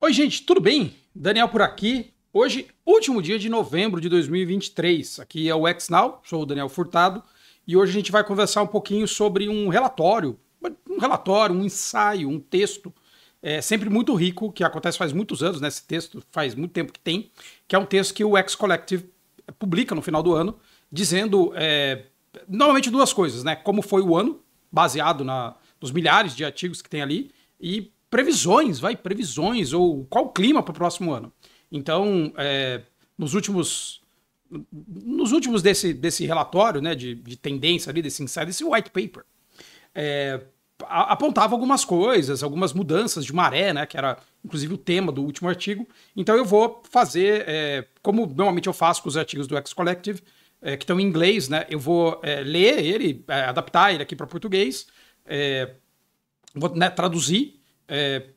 Oi, gente, tudo bem? Daniel por aqui. Hoje, último dia de novembro de 2023. Aqui é o XNow, sou o Daniel Furtado, e hoje a gente vai conversar um pouquinho sobre um ensaio, um texto, sempre muito rico, que acontece faz muitos anos, né? Esse texto faz muito tempo que tem, que é um texto que o X Collective publica no final do ano, dizendo, normalmente duas coisas, né? Como foi o ano, baseado nos milhares de artigos que tem ali, e previsões, ou qual o clima para o próximo ano. Então, nos últimos desse relatório, né, de tendência ali, desse insight, desse white paper, apontava algumas coisas, algumas mudanças de maré, né, que era inclusive o tema do último artigo. Então eu vou fazer, como normalmente eu faço com os artigos do X Collective, que estão em inglês, né, eu vou ler ele, adaptar ele aqui para português, vou, né, traduzir,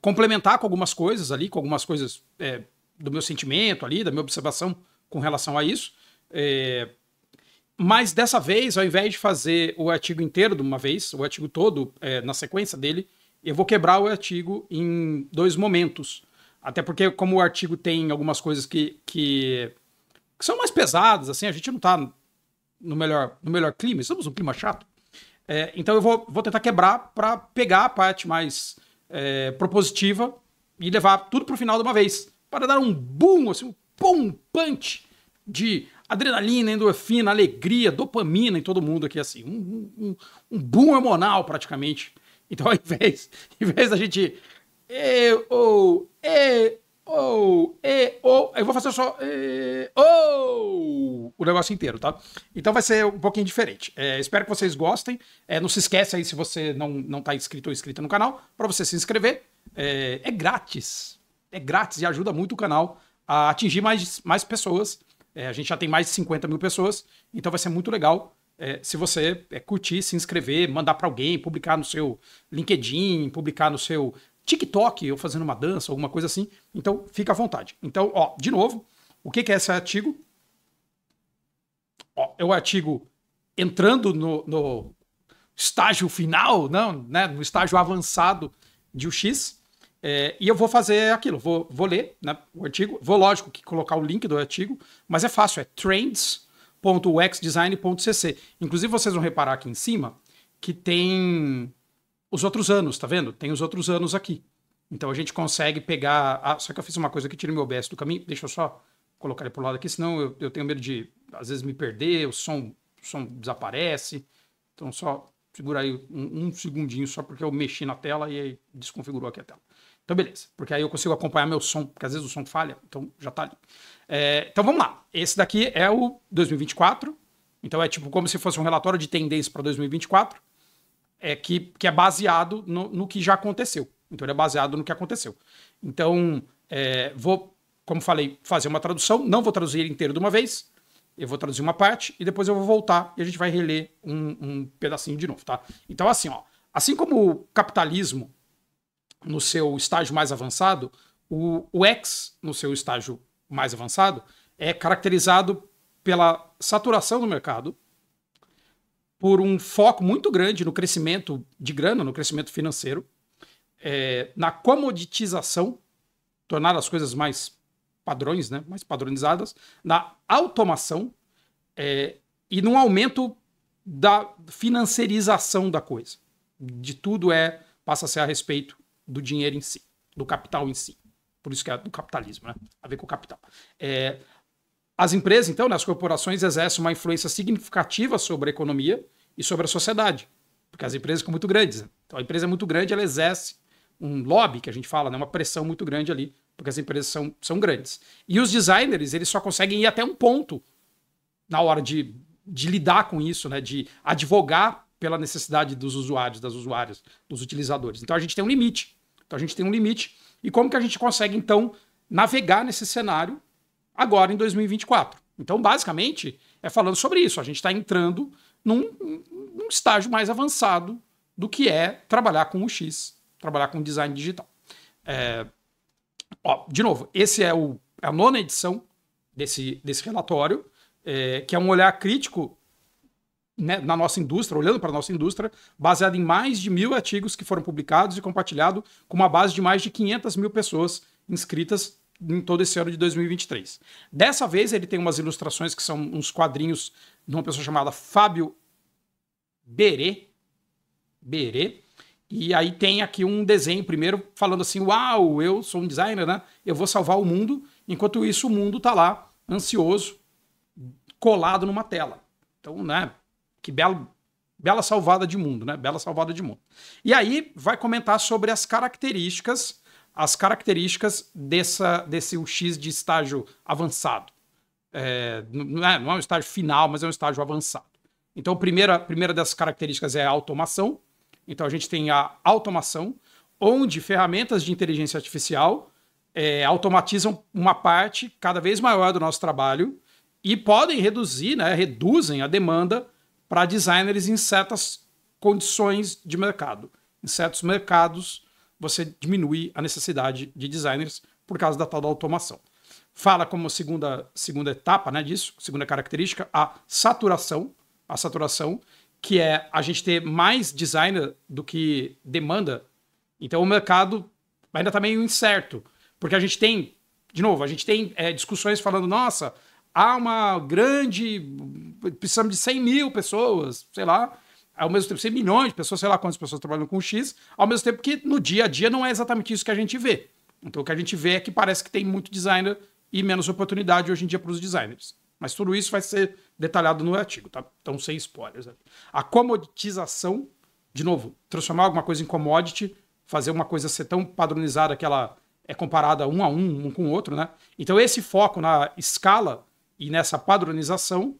complementar com algumas coisas ali, com algumas coisas do meu sentimento ali, da minha observação com relação a isso. Mas dessa vez, ao invés de fazer o artigo inteiro de uma vez, o artigo todo na sequência dele, eu vou quebrar o artigo em dois momentos. Até porque, como o artigo tem algumas coisas que são mais pesadas, assim, a gente não tá no melhor clima, estamos num clima chato. Então eu vou tentar quebrar para pegar a parte mais propositiva e levar tudo pro final de uma vez. Para dar um boom, assim, um punch de adrenalina, endorfina, alegria, dopamina em todo mundo aqui, assim. Um boom hormonal, praticamente. Então, ao invés da gente... eu vou fazer só... o negócio inteiro, tá? Então vai ser um pouquinho diferente. Espero que vocês gostem. Não se esquece aí, se você não tá inscrito ou inscrita no canal, para você se inscrever. É grátis. É grátis e ajuda muito o canal a atingir mais pessoas. A gente já tem mais de 50 mil pessoas, então vai ser muito legal se você curtir, se inscrever, mandar para alguém, publicar no seu LinkedIn, publicar no seu TikTok, ou fazendo uma dança, alguma coisa assim. Então, fica à vontade. Então, ó, de novo, o que é esse artigo? Ó, é o artigo entrando no estágio final, não, né, no estágio avançado de UX. E eu vou fazer aquilo, vou ler, né, o artigo, vou, lógico, que colocar o link do artigo, mas é fácil, é trends.uxdesign.cc. Inclusive, vocês vão reparar aqui em cima que tem os outros anos, tá vendo? Tem os outros anos aqui. Então a gente consegue pegar... só que eu fiz uma coisa que tira meu OBS do caminho, deixa eu só colocar ele pro lado aqui, senão eu tenho medo de, às vezes, me perder, o som desaparece. Então só segura aí um segundinho, só porque eu mexi na tela e aí desconfigurou aqui a tela. Então, beleza, porque aí eu consigo acompanhar meu som, porque às vezes o som falha, então já tá ali. Então vamos lá. Esse daqui é o 2024, então é tipo como se fosse um relatório de tendência para 2024, que é baseado no que já aconteceu. Então ele é baseado no que aconteceu. Então, vou, como falei, fazer uma tradução, não vou traduzir ele inteiro de uma vez, eu vou traduzir uma parte e depois eu vou voltar e a gente vai reler um pedacinho de novo, tá? Então, assim, ó, assim como o capitalismo no seu estágio mais avançado, o X, no seu estágio mais avançado, é caracterizado pela saturação do mercado, por um foco muito grande no crescimento de grana, no crescimento financeiro, na comoditização, tornar as coisas mais padrões, né, mais padronizadas, na automação e no aumento da financiarização da coisa. De tudo passa a ser a respeito do dinheiro em si, do capital em si. Por isso que é do capitalismo, né? A ver com o capital. As empresas, então, né, as corporações exercem uma influência significativa sobre a economia e sobre a sociedade, porque as empresas são muito grandes. Né? Então, a empresa é muito grande, ela exerce um lobby, que a gente fala, né, uma pressão muito grande ali, porque as empresas são grandes. E os designers, eles só conseguem ir até um ponto na hora de lidar com isso, né, de advogar pela necessidade dos usuários, das usuárias, dos utilizadores. Então a gente tem um limite. E como que a gente consegue, então, navegar nesse cenário agora em 2024? Então, basicamente, falando sobre isso. A gente está entrando num estágio mais avançado do que é trabalhar com o X, trabalhar com design digital. De novo, esse é a nona edição desse relatório, que é um olhar crítico, né, na nossa indústria, olhando para a nossa indústria, baseado em mais de 1.000 artigos que foram publicados e compartilhados com uma base de mais de 500 mil pessoas inscritas em todo esse ano de 2023. Dessa vez ele tem umas ilustrações que são uns quadrinhos de uma pessoa chamada Fábio Berê. E aí tem aqui um desenho primeiro falando assim, uau, eu sou um designer, né? Eu vou salvar o mundo. Enquanto isso, o mundo tá lá, ansioso, colado numa tela. Então, né? Que bela salvada de mundo, né? Bela salvada de mundo. E aí vai comentar sobre as características desse UX de estágio avançado. Não é um estágio final, mas é um estágio avançado. Então, a primeira dessas características é a automação. Então, a gente tem a automação, onde ferramentas de inteligência artificial automatizam uma parte cada vez maior do nosso trabalho e podem reduzem a demanda para designers em certas condições de mercado. Em certos mercados, você diminui a necessidade de designers por causa da tal da automação. Fala como segunda etapa, né, disso, segunda característica, a saturação. A saturação, que é a gente ter mais designer do que demanda. Então o mercado ainda está meio incerto, porque a gente tem discussões falando, nossa, há uma grande... precisamos de 100 mil pessoas, sei lá, ao mesmo tempo 100 milhões de pessoas, sei lá quantas pessoas trabalham com X, ao mesmo tempo que no dia a dia não é exatamente isso que a gente vê. Então o que a gente vê é que parece que tem muito designer e menos oportunidade hoje em dia para os designers. Mas tudo isso vai ser detalhado no artigo, tá? Então, sem spoilers. A comoditização, de novo, transformar alguma coisa em commodity, fazer uma coisa ser tão padronizada que ela é comparada um com o outro, né? Então, esse foco na escala e nessa padronização,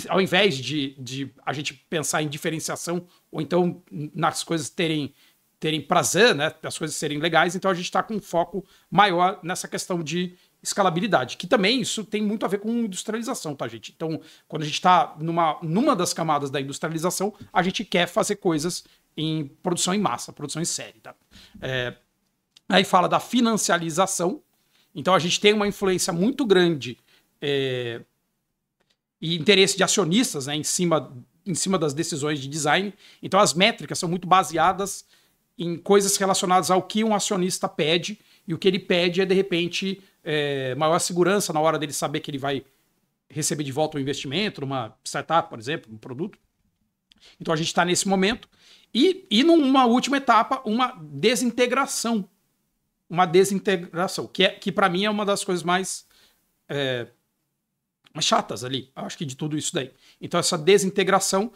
ao invés de a gente pensar em diferenciação, ou então nas coisas terem prazer, né? As coisas serem legais, então a gente está com um foco maior nessa questão de escalabilidade, que também isso tem muito a ver com industrialização, tá, gente? Então, quando a gente está numa das camadas da industrialização, a gente quer fazer coisas em produção em massa, produção em série, tá? Aí fala da financialização, então a gente tem uma influência muito grande e interesse de acionistas, né, em cima das decisões de design, então as métricas são muito baseadas em coisas relacionadas ao que um acionista pede, e o que ele pede é, de repente, maior segurança na hora dele saber que ele vai receber de volta um investimento, numa startup, por exemplo, um produto. Então a gente está nesse momento. E numa última etapa, uma desintegração. Uma desintegração, que para mim é uma das coisas mais chatas ali, acho que de tudo isso daí. Então essa desintegração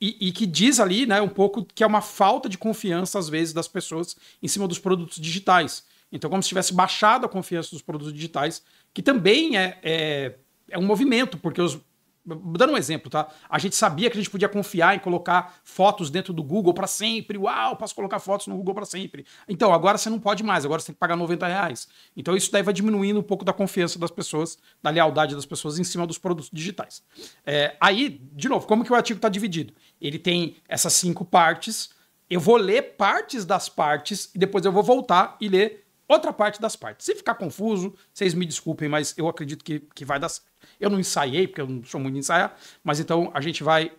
e que diz ali, né, um pouco que é uma falta de confiança, às vezes, das pessoas em cima dos produtos digitais. Então, como se tivesse baixado a confiança dos produtos digitais, que também é um movimento, porque dando um exemplo, tá? A gente sabia que a gente podia confiar em colocar fotos dentro do Google para sempre. Uau, posso colocar fotos no Google para sempre. Então, agora você não pode mais, agora você tem que pagar R$90. Então, isso daí vai diminuindo um pouco da confiança das pessoas, da lealdade das pessoas em cima dos produtos digitais. Aí, de novo, como que o artigo está dividido? Ele tem essas 5 partes, eu vou ler partes das partes e depois eu vou voltar e ler outra parte das partes. Se ficar confuso, vocês me desculpem, mas eu acredito que vai dar certo. Eu não ensaiei, porque eu não sou muito de ensaiar, mas então a gente vai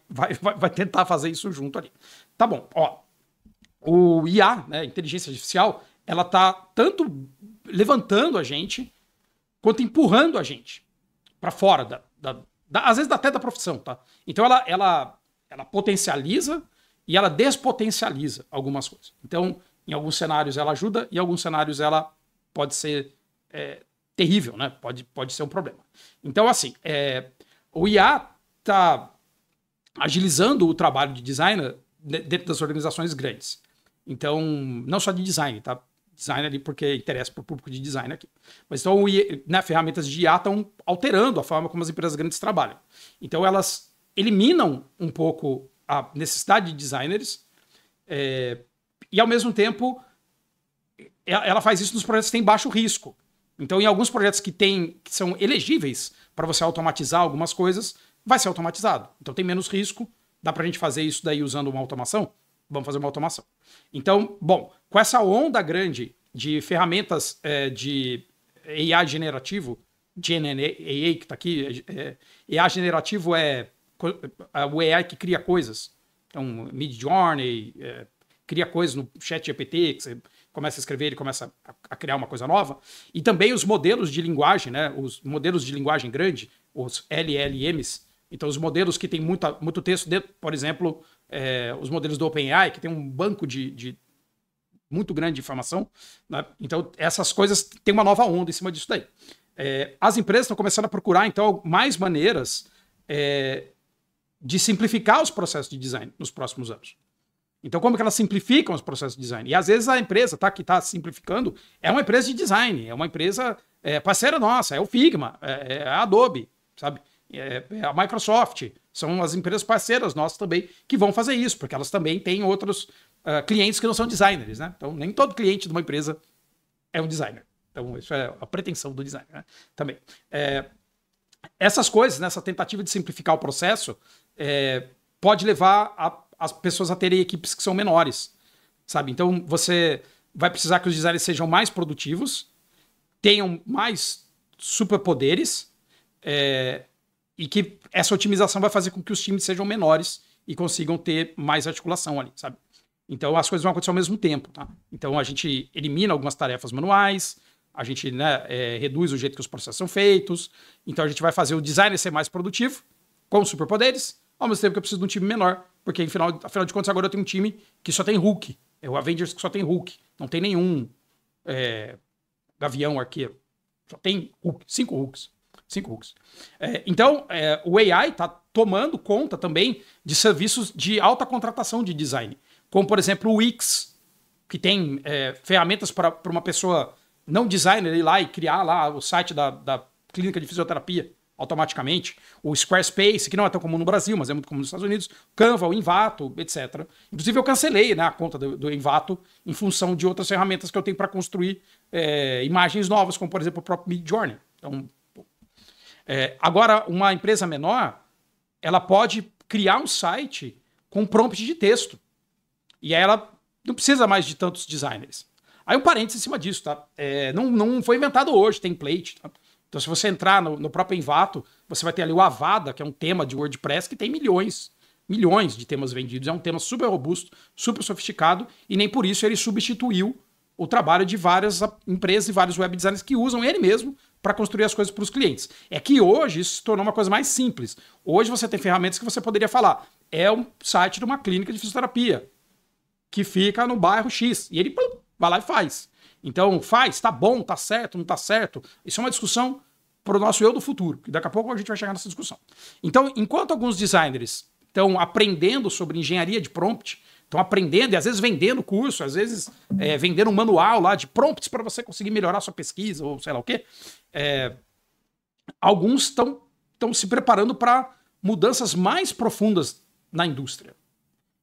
tentar fazer isso junto ali. Tá bom, ó. O IA, né, inteligência artificial, ela tá tanto levantando a gente, quanto empurrando a gente para fora, às vezes até da profissão, tá? Então ela potencializa e ela despotencializa algumas coisas. Então, em alguns cenários ela ajuda, e em alguns cenários ela pode ser terrível, né? Pode ser um problema. Então, assim, o IA está agilizando o trabalho de designer dentro das organizações grandes. Então, não só de design, tá? Design ali porque interessa para o público de design aqui. Mas então, ferramentas de IA estão alterando a forma como as empresas grandes trabalham. Então, elas eliminam um pouco a necessidade de designers e, ao mesmo tempo, ela faz isso nos projetos que têm baixo risco. Então, em alguns projetos que são elegíveis para você automatizar algumas coisas, vai ser automatizado. Então, tem menos risco. Dá para a gente fazer isso daí usando uma automação? Vamos fazer uma automação. Então, bom, com essa onda grande de ferramentas de AI generativo, GNNA que está aqui, AI generativo é o AI que cria coisas. Então, Midjourney, cria coisas no ChatGPT, que você começa a escrever, ele começa a criar uma coisa nova. E também os modelos de linguagem, né? Os modelos de linguagem grande, os LLMs. Então, os modelos que tem muito texto dentro, por exemplo, os modelos do OpenAI, que tem um banco de muito grande de informação, né? Então, essas coisas têm uma nova onda em cima disso daí. As empresas estão começando a procurar, então, mais maneiras de simplificar os processos de design nos próximos anos. Então, como que elas simplificam os processos de design? E às vezes a empresa que está simplificando é uma empresa de design, é uma empresa parceira nossa, é o Figma, é a Adobe, sabe? É a Microsoft, são as empresas parceiras nossas também que vão fazer isso, porque elas também têm outros clientes que não são designers, né? Então, nem todo cliente de uma empresa é um designer. Então, isso é a pretensão do designer, né? Também. Essas coisas, nessa tentativa de simplificar o processo, pode levar as pessoas a terem equipes que são menores, sabe? Então, você vai precisar que os designers sejam mais produtivos, tenham mais superpoderes, e que essa otimização vai fazer com que os times sejam menores e consigam ter mais articulação ali, sabe? Então, as coisas vão acontecer ao mesmo tempo, tá? Então, a gente elimina algumas tarefas manuais, a gente, né, reduz o jeito que os processos são feitos, então a gente vai fazer o designer ser mais produtivo, com superpoderes, ao mesmo tempo que eu preciso de um time menor, porque afinal de contas agora eu tenho um time que só tem Hulk, é o Avengers que só tem Hulk, não tem nenhum Gavião Arqueiro, só tem Hulk, 5 Hulks. Então, o AI está tomando conta também de serviços de alta contratação de design, como por exemplo o Wix, que tem ferramentas para uma pessoa não designer ir lá e criar lá o site da clínica de fisioterapia automaticamente, o Squarespace, que não é tão comum no Brasil, mas é muito comum nos Estados Unidos, Canva, o Envato, etc. Inclusive eu cancelei, né, a conta do Envato em função de outras ferramentas que eu tenho para construir imagens novas, como por exemplo o próprio Midjourney. Então, agora, uma empresa menor, ela pode criar um site com prompt de texto. E aí ela não precisa mais de tantos designers. Aí um parênteses em cima disso, tá? Não foi inventado hoje, template, tá? Então, se você entrar no próprio Envato, você vai ter ali o Avada, que é um tema de WordPress que tem milhões de temas vendidos. É um tema super robusto, super sofisticado, e nem por isso ele substituiu o trabalho de várias empresas e vários web designers que usam ele mesmo para construir as coisas para os clientes. É que hoje isso se tornou uma coisa mais simples. Hoje você tem ferramentas que você poderia falar, é um site de uma clínica de fisioterapia que fica no bairro X, e ele vai lá e faz. Então, tá bom, tá certo, não tá certo. Isso é uma discussão para o nosso eu do futuro, que daqui a pouco a gente vai chegar nessa discussão. Então, enquanto alguns designers estão aprendendo sobre engenharia de prompt, estão aprendendo e às vezes vendendo curso, às vezes vendendo um manual lá de prompts para você conseguir melhorar sua pesquisa ou sei lá o quê, alguns estão se preparando para mudanças mais profundas na indústria.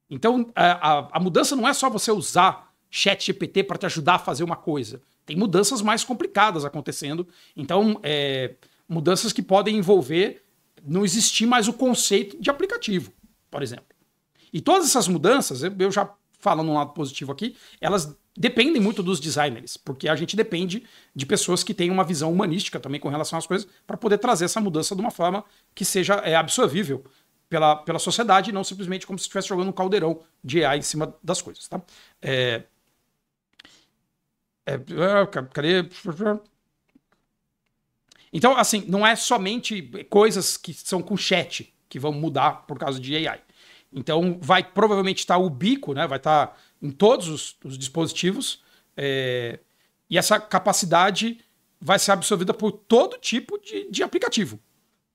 Então, a mudança não é só você usar ChatGPT para te ajudar a fazer uma coisa. Tem mudanças mais complicadas acontecendo. Então, mudanças que podem envolver não existir mais o conceito de aplicativo, por exemplo. E todas essas mudanças, eu já falando um lado positivo aqui, elas dependem muito dos designers, porque a gente depende de pessoas que têm uma visão humanística também com relação às coisas para poder trazer essa mudança de uma forma que seja absorvível pela sociedade, e não simplesmente como se estivesse jogando um caldeirão de AI em cima das coisas, tá? Cadê? Então, assim, não é somente coisas que são com chat que vão mudar por causa de AI. Então, vai provavelmente estar ubíquo, né? Vai estar em todos os dispositivos, e essa capacidade vai ser absorvida por todo tipo de aplicativo,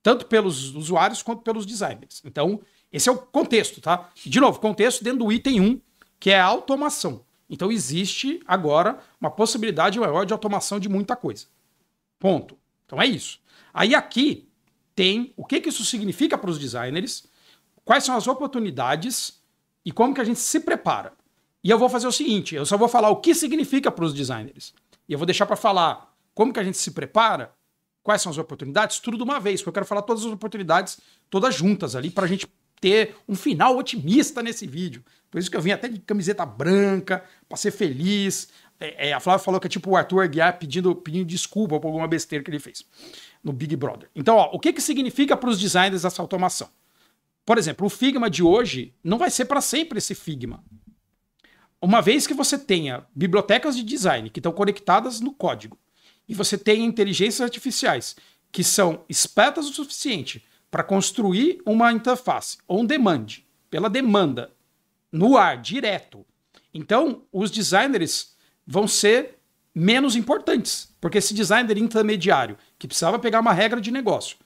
tanto pelos usuários quanto pelos designers. Então, esse é o contexto, tá? De novo, contexto dentro do item 1, que é a automação. Então, existe agora uma possibilidade maior de automação de muita coisa. Ponto. Então, é isso. Aí, aqui, tem o que isso significa para os designers, quais são as oportunidades e como que a gente se prepara. E eu vou fazer o seguinte, eu só vou falar o que significa para os designers. E eu vou deixar para falar como que a gente se prepara, quais são as oportunidades, tudo de uma vez, porque eu quero falar todas as oportunidades, todas juntas ali, para a gente ter um final otimista nesse vídeo. Por isso que eu vim até de camiseta branca, para ser feliz. A Flávia falou que é tipo o Arthur Aguiar pedindo desculpa por alguma besteira que ele fez no Big Brother. Então, o que significa para os designers essa automação? Por exemplo, o Figma de hoje não vai ser para sempre esse Figma. uma vez que você tenha bibliotecas de design que estão conectadas no código, e você tenha inteligências artificiais que são espertas o suficiente para construir uma interface on demand, pela demanda, no ar, direto, então os designers vão ser menos importantes. Porque esse designer intermediário, que precisava pegar uma regra de negócio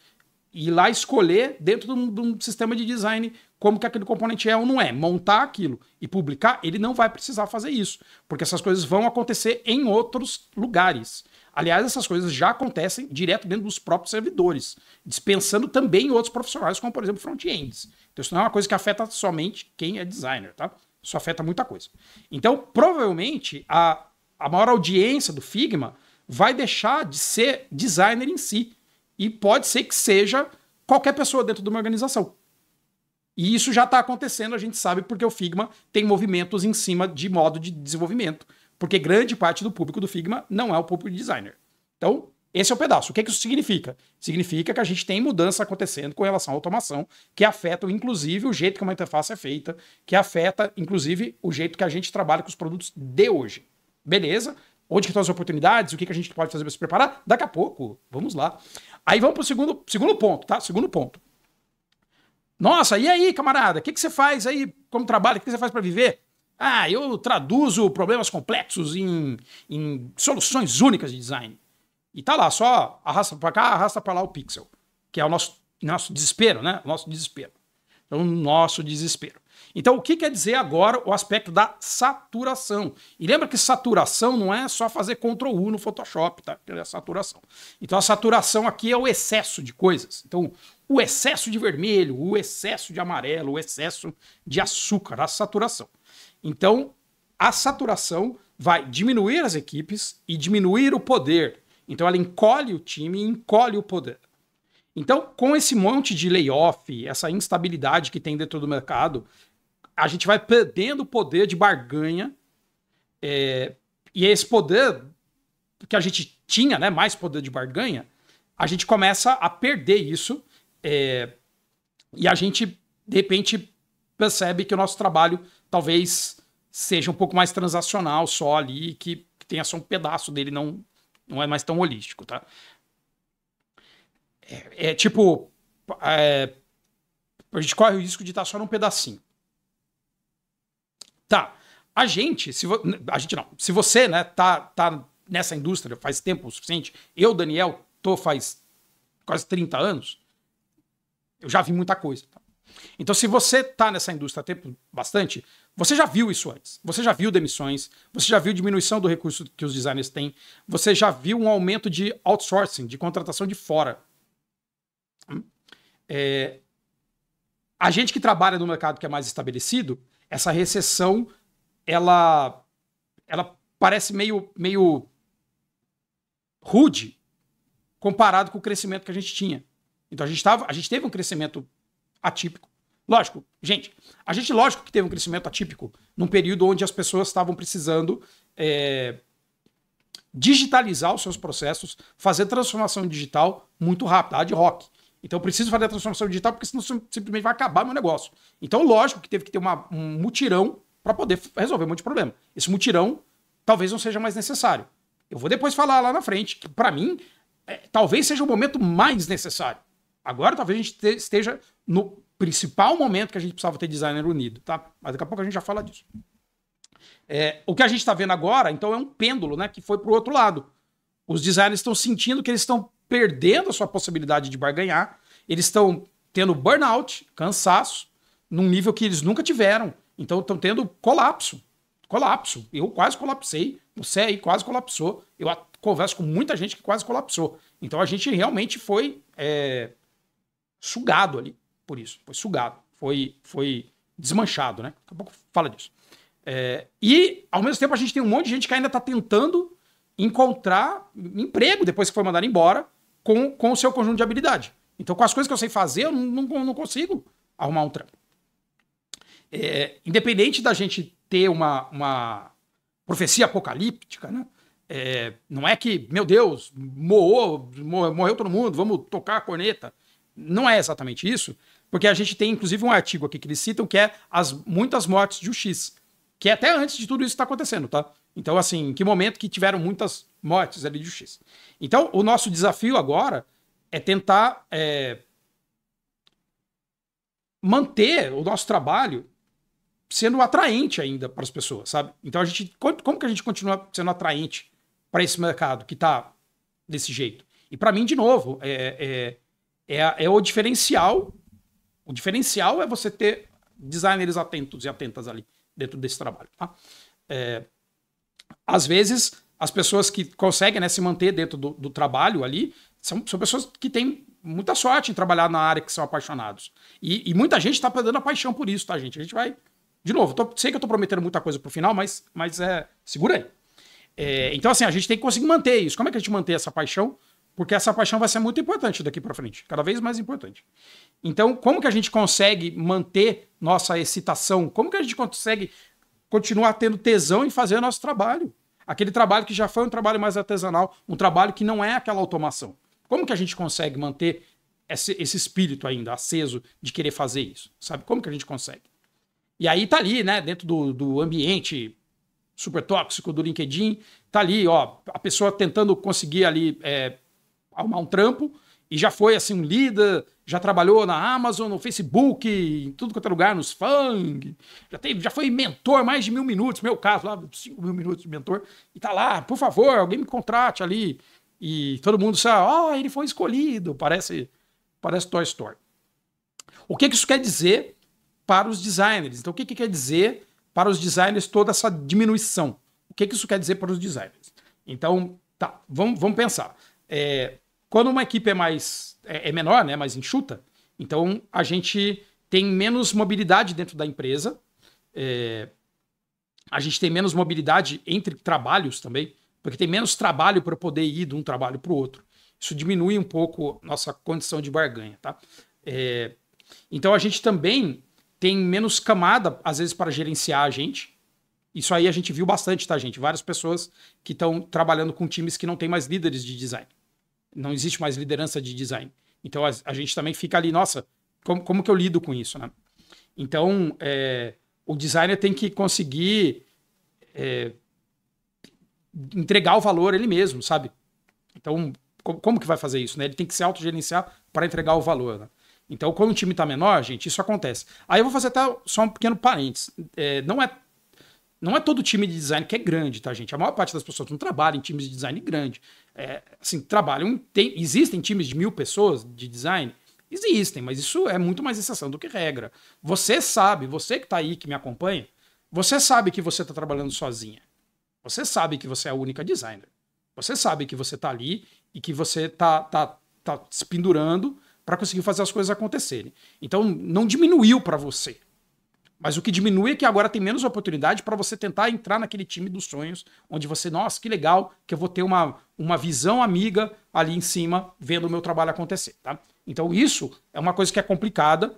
e ir lá escolher dentro de um sistema de design como que aquele componente é ou não é, montar aquilo e publicar, ele não vai precisar fazer isso, porque essas coisas vão acontecer em outros lugares. Aliás, essas coisas já acontecem direto dentro dos próprios servidores, dispensando também outros profissionais, como por exemplo front-ends. Então isso não é uma coisa que afeta somente quem é designer, tá? Isso afeta muita coisa. Então, provavelmente, a maior audiência do Figma vai deixar de ser designer em si. E pode ser que seja qualquer pessoa dentro de uma organização. E isso já está acontecendo, a gente sabe, porque o Figma tem movimentos em cima de modo de desenvolvimento. Porque grande parte do público do Figma não é o público de designer. Então, esse é o pedaço. O que isso significa? Significa que a gente tem mudança acontecendo com relação à automação, que afeta, inclusive, o jeito que uma interface é feita, que afeta, inclusive, o jeito que a gente trabalha com os produtos de hoje. Beleza? Onde que estão as oportunidades? O que a gente pode fazer para se preparar? Daqui a pouco. Vamos lá. Aí vamos para o segundo ponto, tá? Segundo ponto. Nossa, e aí, camarada? O que você faz aí como trabalho? O que você faz para viver? Ah, eu traduzo problemas complexos em soluções únicas de design. E tá lá, só arrasta para cá, arrasta para lá o pixel, que é o nosso desespero, né? O nosso desespero. Então, o nosso desespero. Então, o que quer dizer agora o aspecto da saturação? E lembra que saturação não é só fazer Ctrl U no Photoshop, tá? É saturação. Então, a saturação aqui é o excesso de coisas. Então, o excesso de vermelho, o excesso de amarelo, o excesso de açúcar, a saturação. Então, a saturação vai diminuir as equipes e diminuir o poder. Então, ela encolhe o time e encolhe o poder. Então, com esse monte de layoff, essa instabilidade que tem dentro do mercado, a gente vai perdendo o poder de barganha. E esse poder que a gente tinha, né, mais poder de barganha, a gente começa a perder isso. E a gente, de repente, percebe que o nosso trabalho talvez seja um pouco mais transacional só ali, que tenha só um pedaço dele, não é mais tão holístico, tá? Tipo, a gente corre o risco de estar só num pedacinho. Tá, a gente não, se você, né, tá nessa indústria faz tempo o suficiente, eu, Daniel, tô faz quase 30 anos, eu já vi muita coisa, tá? Então, se você tá nessa indústria há tempo bastante, você já viu isso antes. Você já viu demissões, você já viu diminuição do recurso que os designers têm, você já viu um aumento de outsourcing, de contratação de fora. A gente que trabalha no mercado que é mais estabelecido, essa recessão, ela parece meio rude comparado com o crescimento que a gente tinha. Então a gente teve um crescimento atípico. Lógico, lógico que teve um crescimento atípico num período onde as pessoas estavam precisando digitalizar os seus processos, fazer transformação digital muito rápida, ad hoc. Então eu preciso fazer a transformação digital porque senão simplesmente vai acabar meu negócio. Então lógico que teve que ter um mutirão para poder resolver um monte de problema. Esse mutirão talvez não seja mais necessário. Eu vou depois falar lá na frente que para mim talvez seja o momento mais necessário. Agora talvez a gente esteja no principal momento que a gente precisava ter designer unido, tá? Mas daqui a pouco a gente já fala disso. O que a gente está vendo agora, então, é um pêndulo, né, que foi para o outro lado. Os designers estão sentindo que eles estão perdendo a sua possibilidade de barganhar, eles estão tendo burnout, cansaço, num nível que eles nunca tiveram. Então estão tendo colapso. Eu quase colapsei, você aí quase colapsou. Eu converso com muita gente que quase colapsou. Então a gente realmente foi sugado ali por isso. Foi sugado. Foi desmanchado, né? Daqui a pouco fala disso. E, ao mesmo tempo, a gente tem um monte de gente que ainda está tentando encontrar emprego depois que foi mandado embora com o seu conjunto de habilidade. Então, com as coisas que eu sei fazer, eu não consigo arrumar um trampo. Independente da gente ter uma profecia apocalíptica, né? Não é que, meu Deus, morreu todo mundo, vamos tocar a corneta. Não é exatamente isso, porque a gente tem, inclusive, um artigo aqui que eles citam que é muitas mortes de UX, Que é até antes de tudo isso estar acontecendo, tá? Então, assim, em que momento que tiveram muitas mortes ali de justiça. Então, o nosso desafio agora é tentar manter o nosso trabalho sendo atraente ainda para as pessoas, sabe? Então, como que a gente continua sendo atraente para esse mercado que está desse jeito? E para mim, de novo, é o diferencial. O diferencial é você ter designers atentos e atentas ali dentro desse trabalho, tá? Às vezes, as pessoas que conseguem, né, se manter dentro do trabalho ali são pessoas que têm muita sorte em trabalhar na área, que são apaixonados. E muita gente está perdendo a paixão por isso, tá, gente? A gente vai... De novo, sei que eu tô prometendo muita coisa pro final, mas segura aí. Então, assim, a gente tem que conseguir manter isso. Como é que a gente mantém essa paixão? Porque essa paixão vai ser muito importante daqui para frente, cada vez mais importante. Então, como que a gente consegue manter nossa excitação? Como que a gente consegue continuar tendo tesão em fazer o nosso trabalho? Aquele trabalho que já foi um trabalho mais artesanal, um trabalho que não é aquela automação. Como que a gente consegue manter esse espírito ainda aceso de querer fazer isso? Sabe? Como que a gente consegue? E aí tá ali, né, dentro do ambiente super tóxico do LinkedIn, tá ali, ó, a pessoa tentando conseguir ali arrumar um trampo e já foi, assim, um líder, já trabalhou na Amazon, no Facebook, em tudo quanto é lugar, nos FANG, já foi mentor mais de 1.000 minutos, meu caso lá, 5.000 minutos de mentor, e tá lá, por favor, alguém me contrate ali, e todo mundo sabe, ó, ele foi escolhido, parece Toy Story. O que isso quer dizer para os designers? Então, o que quer dizer para os designers toda essa diminuição? O que isso quer dizer para os designers? Então, tá, vamos pensar. Quando uma equipe é menor, né, mais enxuta, então a gente tem menos mobilidade dentro da empresa, a gente tem menos mobilidade entre trabalhos também, porque tem menos trabalho para poder ir de um trabalho para o outro. Isso diminui um pouco nossa condição de barganha, tá? Então a gente também tem menos camada, às vezes, para gerenciar a gente. Isso aí a gente viu bastante, tá, gente? Várias pessoas que estão trabalhando com times que não tem mais líderes de design. Não existe mais liderança de design. Então a gente também fica ali, nossa, como que eu lido com isso, né? Então o designer tem que conseguir entregar o valor ele mesmo, sabe? Então, como que vai fazer isso, né? Ele tem que se autogerenciar para entregar o valor, né? Então, quando o time está menor, gente, isso acontece. Aí eu vou fazer até só um pequeno parênteses. Não é todo time de design que é grande, tá, gente? A maior parte das pessoas não trabalha em times de design grande. Assim, trabalham... Existem times de 1.000 pessoas de design? Existem, mas isso é muito mais exceção do que regra. Você sabe, você que está aí, que me acompanha, você sabe que você está trabalhando sozinha. Você sabe que você é a única designer. Você sabe que você está ali e que você tá se pendurando para conseguir fazer as coisas acontecerem. Então, não diminuiu para você. Mas o que diminui é que agora tem menos oportunidade para você tentar entrar naquele time dos sonhos, onde você, nossa, que legal, que eu vou ter uma visão amiga ali em cima, vendo o meu trabalho acontecer, tá? Então isso é uma coisa que é complicada,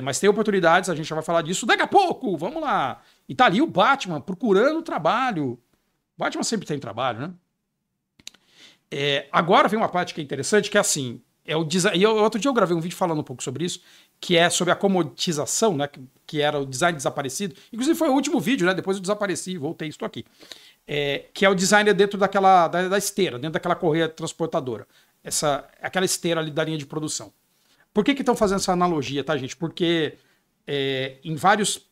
mas tem oportunidades, a gente já vai falar disso daqui a pouco, vamos lá. E tá ali o Batman procurando trabalho. O Batman sempre tem trabalho, né? Agora vem uma parte que é interessante, que é assim, e outro dia eu gravei um vídeo falando um pouco sobre isso, que é sobre a comoditização, né, que era o design desaparecido. Inclusive foi o último vídeo, né, depois eu desapareci, voltei, estou aqui. Que é o designer dentro da esteira, dentro daquela correia transportadora. Aquela esteira ali da linha de produção. Por que estão fazendo essa analogia, tá, gente? Porque em vários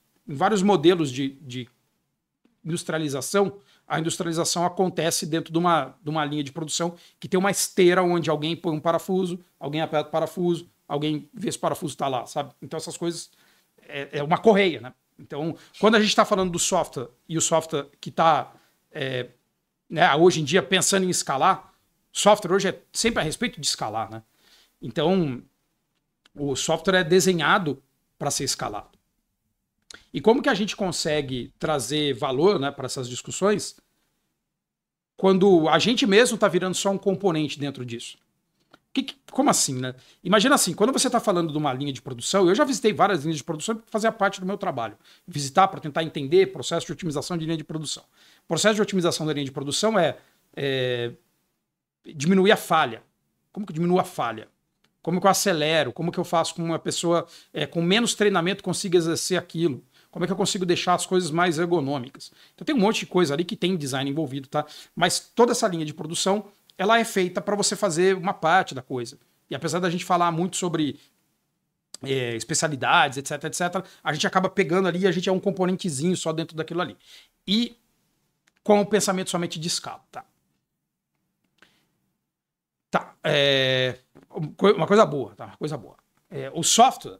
modelos de industrialização, a industrialização acontece dentro de uma linha de produção que tem uma esteira onde alguém põe um parafuso, alguém aperta o parafuso, alguém vê se o parafuso está lá, sabe? Então essas coisas é uma correia, né? Então, quando a gente está falando do software e o software que está né, hoje em dia pensando em escalar, software hoje é sempre a respeito de escalar, né? Então, o software é desenhado para ser escalado. E como que a gente consegue trazer valor, né, para essas discussões quando a gente mesmo está virando só um componente dentro disso? Como assim, né? Imagina assim, quando você está falando de uma linha de produção, eu já visitei várias linhas de produção para fazer parte do meu trabalho. Visitar para tentar entender processo de otimização de linha de produção. O processo de otimização da linha de produção é diminuir a falha. Como que eu diminuo a falha? Como que eu acelero? Como que eu faço com uma pessoa com menos treinamento consiga exercer aquilo? Como é que eu consigo deixar as coisas mais ergonômicas? Então tem um monte de coisa ali que tem design envolvido, tá? Mas toda essa linha de produção, ela é feita para você fazer uma parte da coisa. E apesar da gente falar muito sobre especialidades, etc, etc, a gente acaba pegando ali e a gente é um componentezinho só dentro daquilo ali. E com o pensamento somente de escala, tá? Tá. Uma coisa boa, tá? Uma coisa boa. O software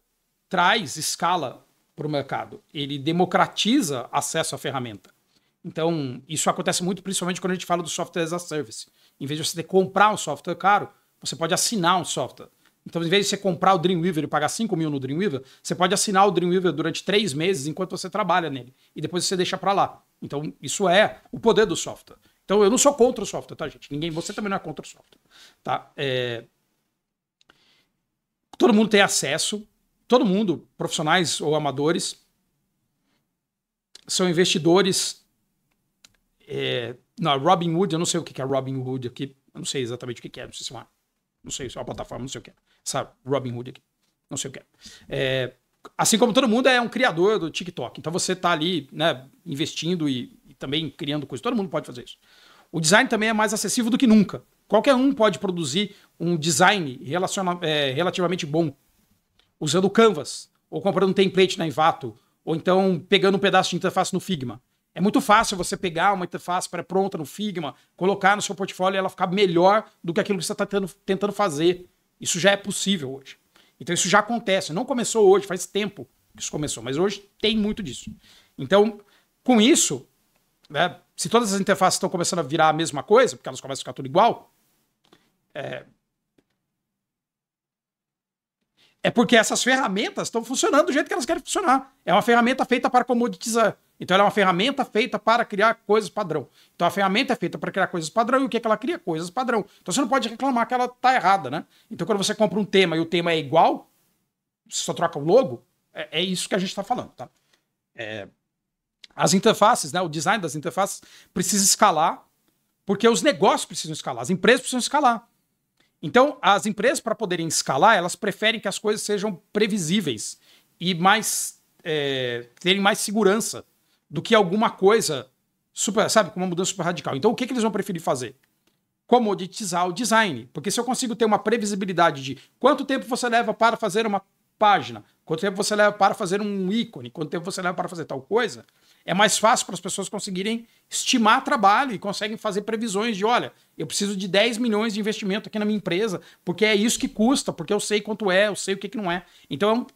traz escala para o mercado. Ele democratiza acesso à ferramenta. Então, isso acontece muito principalmente quando a gente fala do software as a service. Em vez de você ter que comprar um software caro, você pode assinar um software. Então, em vez de você comprar o Dreamweaver e pagar 5 mil no Dreamweaver, você pode assinar o Dreamweaver durante 3 meses enquanto você trabalha nele. E depois você deixa para lá. Então, isso é o poder do software. Então, eu não sou contra o software, tá, gente? Você também não é contra o software. Tá? Todo mundo tem acesso. Todo mundo, profissionais ou amadores, são investidores. Na Robinhood, eu não sei o que é Robinhood aqui. Eu não sei exatamente o que é. Não sei se é uma plataforma, não sei o que é. Essa Robinhood aqui. Não sei o que é. Assim como todo mundo é um criador do TikTok. Então você está ali, né, investindo e também criando coisas. Todo mundo pode fazer isso. O design também é mais acessível do que nunca. Qualquer um pode produzir um design relativamente bom usando o Canvas, ou comprando um template na Envato, ou então pegando um pedaço de interface no Figma. É muito fácil você pegar uma interface pré-pronta no Figma, colocar no seu portfólio e ela ficar melhor do que aquilo que você está tentando fazer. Isso já é possível hoje. Então isso já acontece. Não começou hoje, faz tempo que isso começou, mas hoje tem muito disso. Então, com isso, né, se todas as interfaces estão começando a virar a mesma coisa, porque elas começam a ficar tudo igual, é porque essas ferramentas estão funcionando do jeito que elas querem funcionar. É uma ferramenta feita para comoditizar. Então ela é uma ferramenta feita para criar coisas padrão. Então a ferramenta é feita para criar coisas padrão e o que é que ela cria? Coisas padrão. Então você não pode reclamar que ela está errada, né? Então quando você compra um tema e o tema é igual, você só troca o logo, é isso que a gente está falando, tá? As interfaces, né? O design das interfaces precisa escalar, porque os negócios precisam escalar, as empresas precisam escalar. Então, as empresas, para poderem escalar, elas preferem que as coisas sejam previsíveis e terem mais segurança do que alguma coisa super, sabe, com uma mudança super radical. Então, o que eles vão preferir fazer? Comoditizar o design. Porque se eu consigo ter uma previsibilidade de quanto tempo você leva para fazer uma página, quanto tempo você leva para fazer um ícone, quanto tempo você leva para fazer tal coisa, é mais fácil para as pessoas conseguirem estimar trabalho e conseguem fazer previsões de, olha, eu preciso de 10 milhões de investimento aqui na minha empresa, porque é isso que custa, porque eu sei quanto é, eu sei o que não é. Então,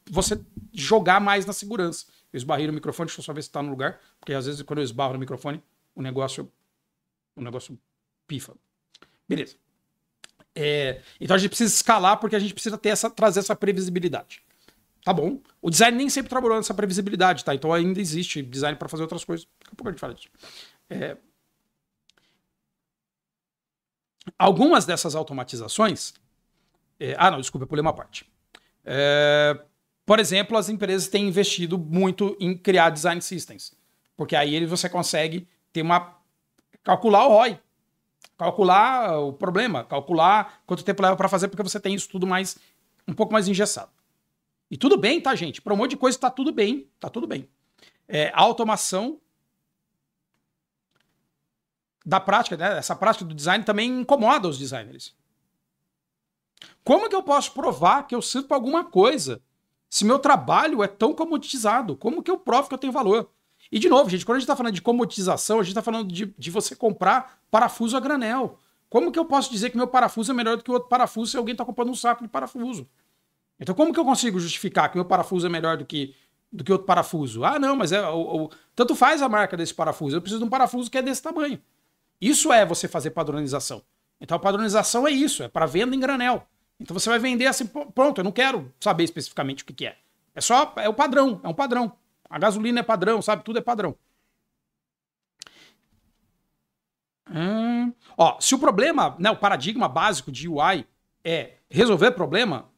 você jogar mais na segurança. Eu esbarrei no microfone, deixa eu só ver se está no lugar, porque às vezes quando eu esbarro no microfone, o negócio pifa. Beleza. Então a gente precisa escalar porque a gente precisa trazer essa previsibilidade. Tá bom. O design nem sempre trabalhou nessa previsibilidade, tá? Então ainda existe design para fazer outras coisas. Daqui a pouco a gente fala disso. Algumas dessas automatizações... não, desculpa, eu pulei uma parte. Por exemplo, as empresas têm investido muito em criar design systems. Porque aí você consegue calcular o ROI. Calcular o problema, calcular quanto tempo leva para fazer, porque você tem isso tudo um pouco mais engessado. E tudo bem, tá, gente? Para um monte de coisa tá tudo bem, tá tudo bem. A automação da prática, né? Essa prática do design também incomoda os designers. Como que eu posso provar que eu sirvo para alguma coisa se meu trabalho é tão comoditizado? Como que eu provo que eu tenho valor? E, de novo, gente, quando a gente está falando de comoditização, a gente está falando de você comprar parafuso a granel. Como que eu posso dizer que meu parafuso é melhor do que o outro parafuso se alguém está comprando um saco de parafuso? Então, como que eu consigo justificar que meu parafuso é melhor do que outro parafuso? Ah, não, mas tanto faz a marca desse parafuso. Eu preciso de um parafuso que é desse tamanho. Isso é você fazer padronização. Então, a padronização é isso, é para venda em granel. Então, você vai vender assim, pronto, eu não quero saber especificamente o que é. É o padrão, é um padrão. A gasolina é padrão, sabe? Tudo é padrão. Se o problema, né, o paradigma básico de UI é resolver problema,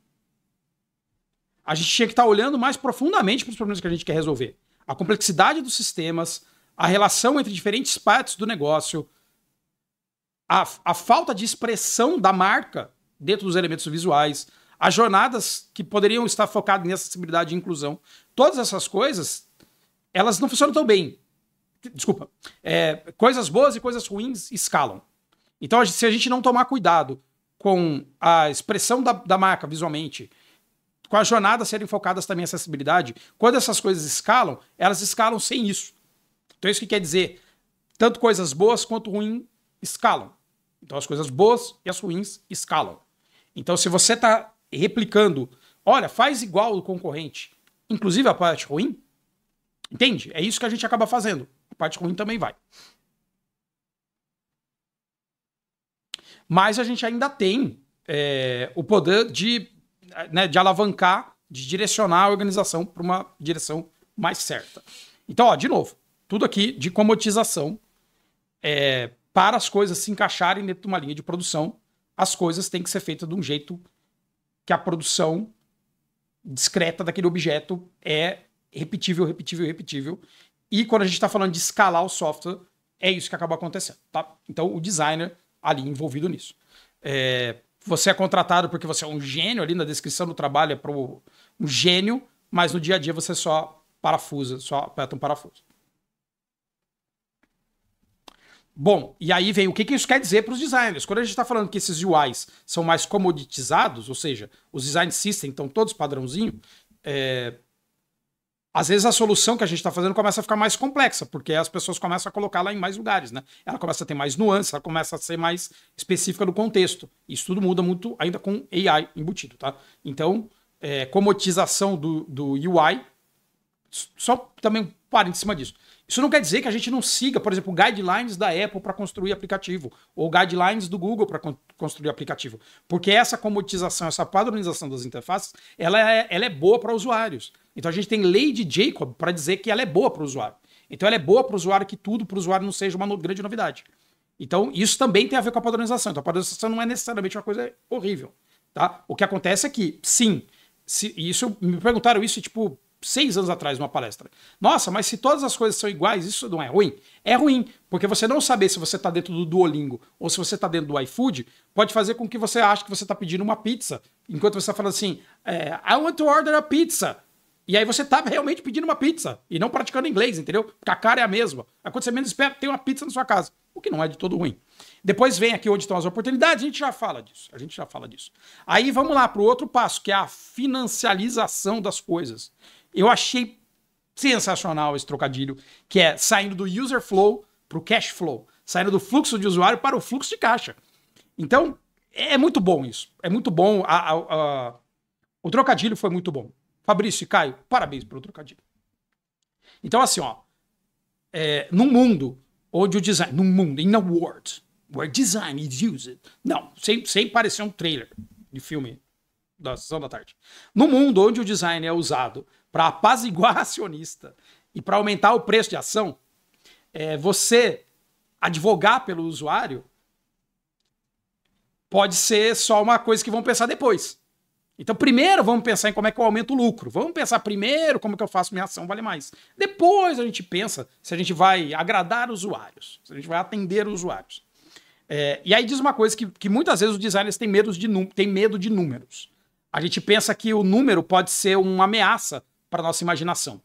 a gente tinha que estar olhando mais profundamente para os problemas que a gente quer resolver. A complexidade dos sistemas, a relação entre diferentes partes do negócio, a falta de expressão da marca dentro dos elementos visuais, as jornadas que poderiam estar focadas em acessibilidade e inclusão, todas essas coisas, elas não funcionam tão bem. Desculpa. Coisas boas e coisas ruins escalam. Então, se a gente não tomar cuidado com a expressão da marca visualmente, com as jornadas serem focadas também em acessibilidade, quando essas coisas escalam, elas escalam sem isso. Então, isso que quer dizer, tanto coisas boas quanto ruins escalam. Então, as coisas boas e as ruins escalam. Então, se você está replicando, olha, faz igual o concorrente, inclusive a parte ruim, entende? É isso que a gente acaba fazendo. A parte ruim também vai. Mas a gente ainda tem o poder de alavancar, de direcionar a organização para uma direção mais certa. Então, ó, de novo, tudo aqui de comodização. Para as coisas se encaixarem dentro de uma linha de produção, as coisas têm que ser feitas de um jeito que a produção discreta daquele objeto é repetível, repetível, repetível. E quando a gente está falando de escalar o software, é isso que acaba acontecendo, tá? Então, o designer ali envolvido nisso. Você é contratado porque você é um gênio, ali na descrição do trabalho é um gênio, mas no dia a dia você só parafusa, só aperta um parafuso. Bom, e aí vem o que isso quer dizer para os designers. Quando a gente está falando que esses UIs são mais comoditizados, ou seja, os design systems estão todos padrãozinho, às vezes a solução que a gente está fazendo começa a ficar mais complexa, porque as pessoas começam a colocar lá em mais lugares, né? Ela começa a ter mais nuances, ela começa a ser mais específica do contexto. Isso tudo muda muito ainda com AI embutido, tá? Então, comoditização do UI, só também um parênteses em cima disso. Isso não quer dizer que a gente não siga, por exemplo, guidelines da Apple para construir aplicativo, ou guidelines do Google para construir aplicativo. Porque essa comoditização, essa padronização das interfaces, ela é boa para usuários. Então a gente tem lei de Jacob para dizer que ela é boa para o usuário. Então ela é boa para o usuário, que tudo para o usuário não seja uma grande novidade. Então isso também tem a ver com a padronização. Então a padronização não é necessariamente uma coisa horrível. Tá? O que acontece é que, sim, me perguntaram isso tipo 6 anos atrás numa palestra. Nossa, mas se todas as coisas são iguais, isso não é ruim? É ruim, porque você não saber se você está dentro do Duolingo ou se você está dentro do iFood pode fazer com que você ache que você está pedindo uma pizza, enquanto você está falando assim, I want to order a pizza. E aí você tá realmente pedindo uma pizza e não praticando inglês, entendeu? Porque a cara é a mesma. Aí quando você menos espera, tem uma pizza na sua casa, o que não é de todo ruim. Depois vem aqui onde estão as oportunidades, a gente já fala disso. Aí vamos lá para o outro passo, que é a financialização das coisas. Eu achei sensacional esse trocadilho, que é saindo do user flow para o cash flow, saindo do fluxo de usuário para o fluxo de caixa. Então, é muito bom isso. É muito bom. O trocadilho foi muito bom. Fabrício e Caio, parabéns pelo trocadilho. Então, assim, ó, num mundo onde o design, in a world where design is used, não, sem parecer um trailer de filme da Sessão da Tarde. No mundo onde o design é usado para apaziguar acionista e para aumentar o preço de ação, você advogar pelo usuário pode ser só uma coisa que vão pensar depois. Então, primeiro vamos pensar em como é que eu aumento o lucro. Vamos pensar primeiro como que eu faço minha ação valer mais. Depois a gente pensa se a gente vai agradar usuários, se a gente vai atender os usuários. E aí diz uma coisa que muitas vezes os designers têm medo de números. A gente pensa que o número pode ser uma ameaça para a nossa imaginação.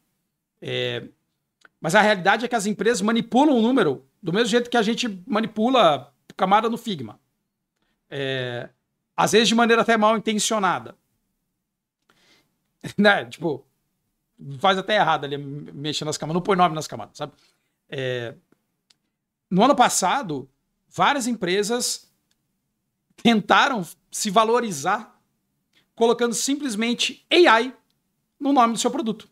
Mas a realidade é que as empresas manipulam o número do mesmo jeito que a gente manipula camada no Figma. Às vezes de maneira até mal intencionada. Né? Tipo, faz até errado ali mexer nas camadas, não põe nome nas camadas, sabe? No ano passado, várias empresas tentaram se valorizar colocando simplesmente AI no nome do seu produto.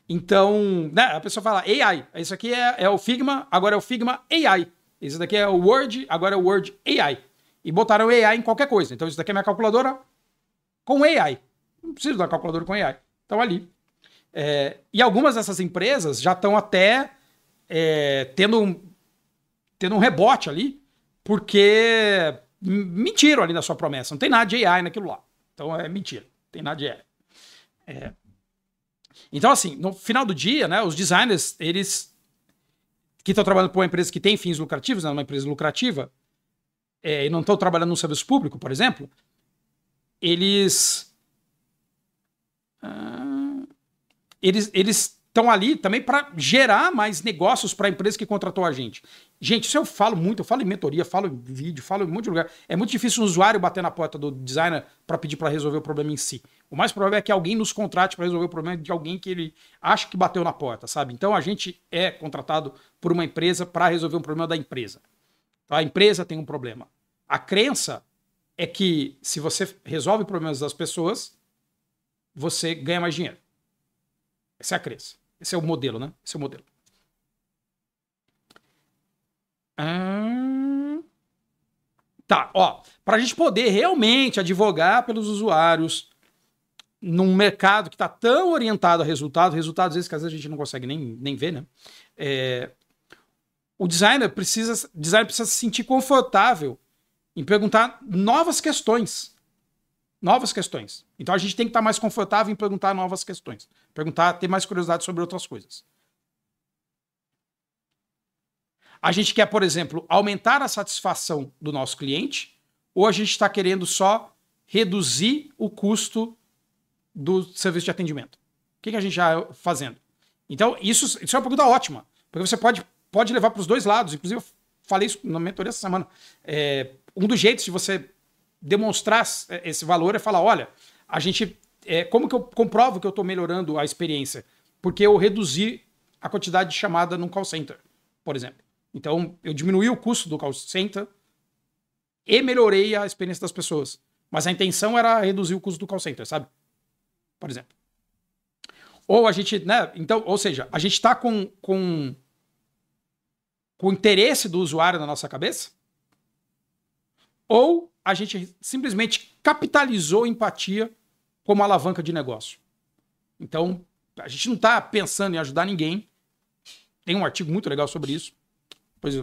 Então, né, a pessoa fala AI, isso aqui é o Figma, agora é o Figma AI. Isso daqui é o Word, agora é o Word AI. E botaram AI em qualquer coisa. Então, isso daqui é minha calculadora com AI. Não preciso da calculadora com AI. Então, ali. E algumas dessas empresas já estão até tendo um rebote ali, porque mentiram ali na sua promessa. Não tem nada de AI naquilo lá. Então, é mentira. Não tem nada de AI. Então, assim, no final do dia, né, os designers, eles que estão trabalhando para uma empresa que tem fins lucrativos, né, uma empresa lucrativa, e não estão trabalhando no serviço público, por exemplo, eles estão ali também para gerar mais negócios para a empresa que contratou a gente. Gente, isso eu falo muito, eu falo em mentoria, falo em vídeo, falo em um monte de lugar. É muito difícil um usuário bater na porta do designer para pedir para resolver o problema em si. O mais provável é que alguém nos contrate para resolver o problema de alguém que ele acha que bateu na porta, sabe? Então a gente é contratado por uma empresa para resolver um problema da empresa. A empresa tem um problema. A crença é que se você resolve problemas das pessoas, você ganha mais dinheiro. Essa é a crença. Esse é o modelo, né? Esse é o modelo. Tá, ó. Pra gente poder realmente advogar pelos usuários num mercado que tá tão orientado a resultados vezes que às vezes a gente não consegue nem ver, né? O designer precisa se sentir confortável em perguntar novas questões. Novas questões. Então a gente tem que estar mais confortável em perguntar novas questões. Ter mais curiosidade sobre outras coisas. A gente quer, por exemplo, aumentar a satisfação do nosso cliente, ou a gente está querendo só reduzir o custo do serviço de atendimento? O que a gente já está fazendo? Então, isso é uma pergunta ótima, porque você pode levar para os dois lados. Inclusive, eu falei isso na mentoria essa semana. Um dos jeitos de você demonstrar esse valor é falar, olha, a gente, como que eu comprovo que eu estou melhorando a experiência? Porque eu reduzi a quantidade de chamada no call center, por exemplo. Então, eu diminuí o custo do call center e melhorei a experiência das pessoas. Mas a intenção era reduzir o custo do call center, sabe? Por exemplo. Ou a gente, né? Então, ou seja, a gente está com o interesse do usuário na nossa cabeça, ou a gente simplesmente capitalizou empatia como alavanca de negócio. Então, a gente não está pensando em ajudar ninguém. Tem um artigo muito legal sobre isso. Pois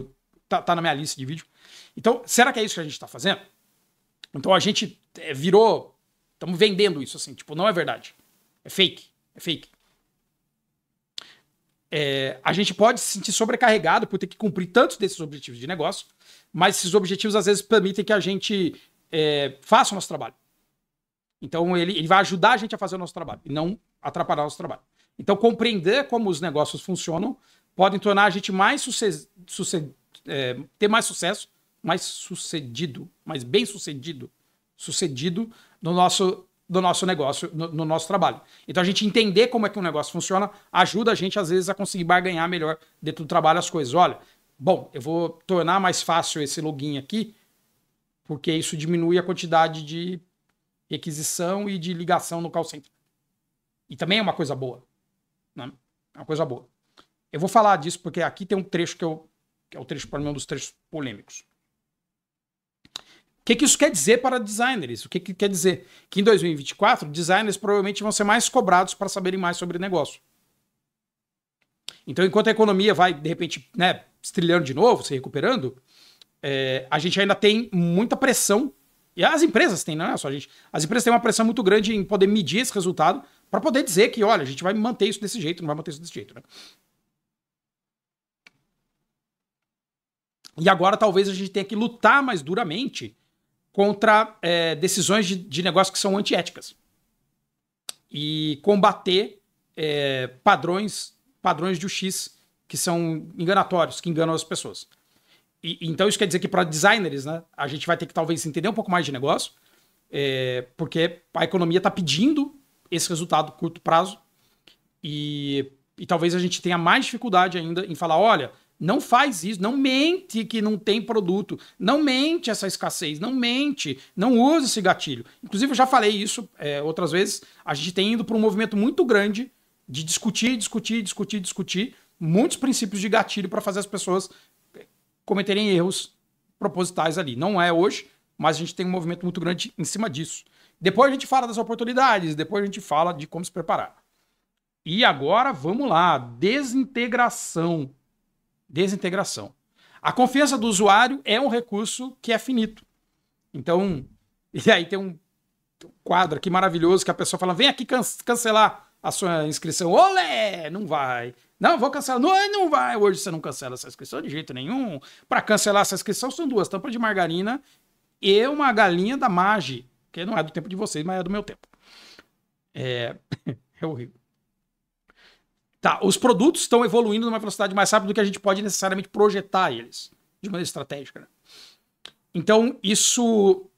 tá na minha lista de vídeo. Então, será que é isso que a gente está fazendo? Então a gente estamos vendendo isso assim, tipo, não é verdade. É fake. É fake. A gente pode se sentir sobrecarregado por ter que cumprir tantos desses objetivos de negócio, mas esses objetivos às vezes permitem que a gente faça o nosso trabalho. Então ele vai ajudar a gente a fazer o nosso trabalho e não atrapalhar o nosso trabalho. Então compreender como os negócios funcionam podem tornar a gente ter mais sucesso, mais sucedido, mais bem sucedido no nosso negócio, no nosso trabalho. Então a gente entender como é que um negócio funciona ajuda a gente às vezes a conseguir barganhar melhor dentro do trabalho as coisas. Olha, bom, eu vou tornar mais fácil esse login aqui, porque isso diminui a quantidade de requisição e de ligação no call center. E também é uma coisa boa, né? É uma coisa boa. Eu vou falar disso porque aqui tem um trecho que é o trecho, para mim, um dos trechos polêmicos. O que isso quer dizer para designers? O que quer dizer? Que em 2024, designers provavelmente vão ser mais cobrados para saberem mais sobre negócio. Então, enquanto a economia vai, de repente, né, estrilhando de novo, se recuperando, a gente ainda tem muita pressão. E as empresas têm, não é só a gente. As empresas têm uma pressão muito grande em poder medir esse resultado para poder dizer que, olha, a gente vai manter isso desse jeito, não vai manter isso desse jeito, né? E agora talvez a gente tenha que lutar mais duramente contra decisões de negócio que são antiéticas. E combater padrões de UX que são enganatórios, que enganam as pessoas. Então isso quer dizer que para designers, né, a gente vai ter que talvez entender um pouco mais de negócio, porque a economia está pedindo esse resultado a curto prazo e talvez a gente tenha mais dificuldade ainda em falar, olha, não faz isso, não mente que não tem produto, não mente essa escassez, não mente, não use esse gatilho. Inclusive, eu já falei isso outras vezes, a gente tem ido para um movimento muito grande de discutir muitos princípios de gatilho para fazer as pessoas cometerem erros propositais ali. Não é hoje, mas a gente tem um movimento muito grande em cima disso. Depois a gente fala das oportunidades, depois a gente fala de como se preparar. E agora, vamos lá, desintegração. A confiança do usuário é um recurso que é finito. Então, e aí tem um quadro aqui maravilhoso que a pessoa fala, vem aqui cancelar a sua inscrição. Olé! Não vai. Não, vou cancelar. Não vai. Hoje você não cancela essa inscrição de jeito nenhum. Para cancelar essa inscrição são 2 tampas de margarina e uma galinha da Maggi, porque não é do tempo de vocês, mas é do meu tempo. É, é horrível. Tá, os produtos estão evoluindo numa velocidade mais rápida do que a gente pode necessariamente projetar eles, de maneira estratégica, né? Então, isso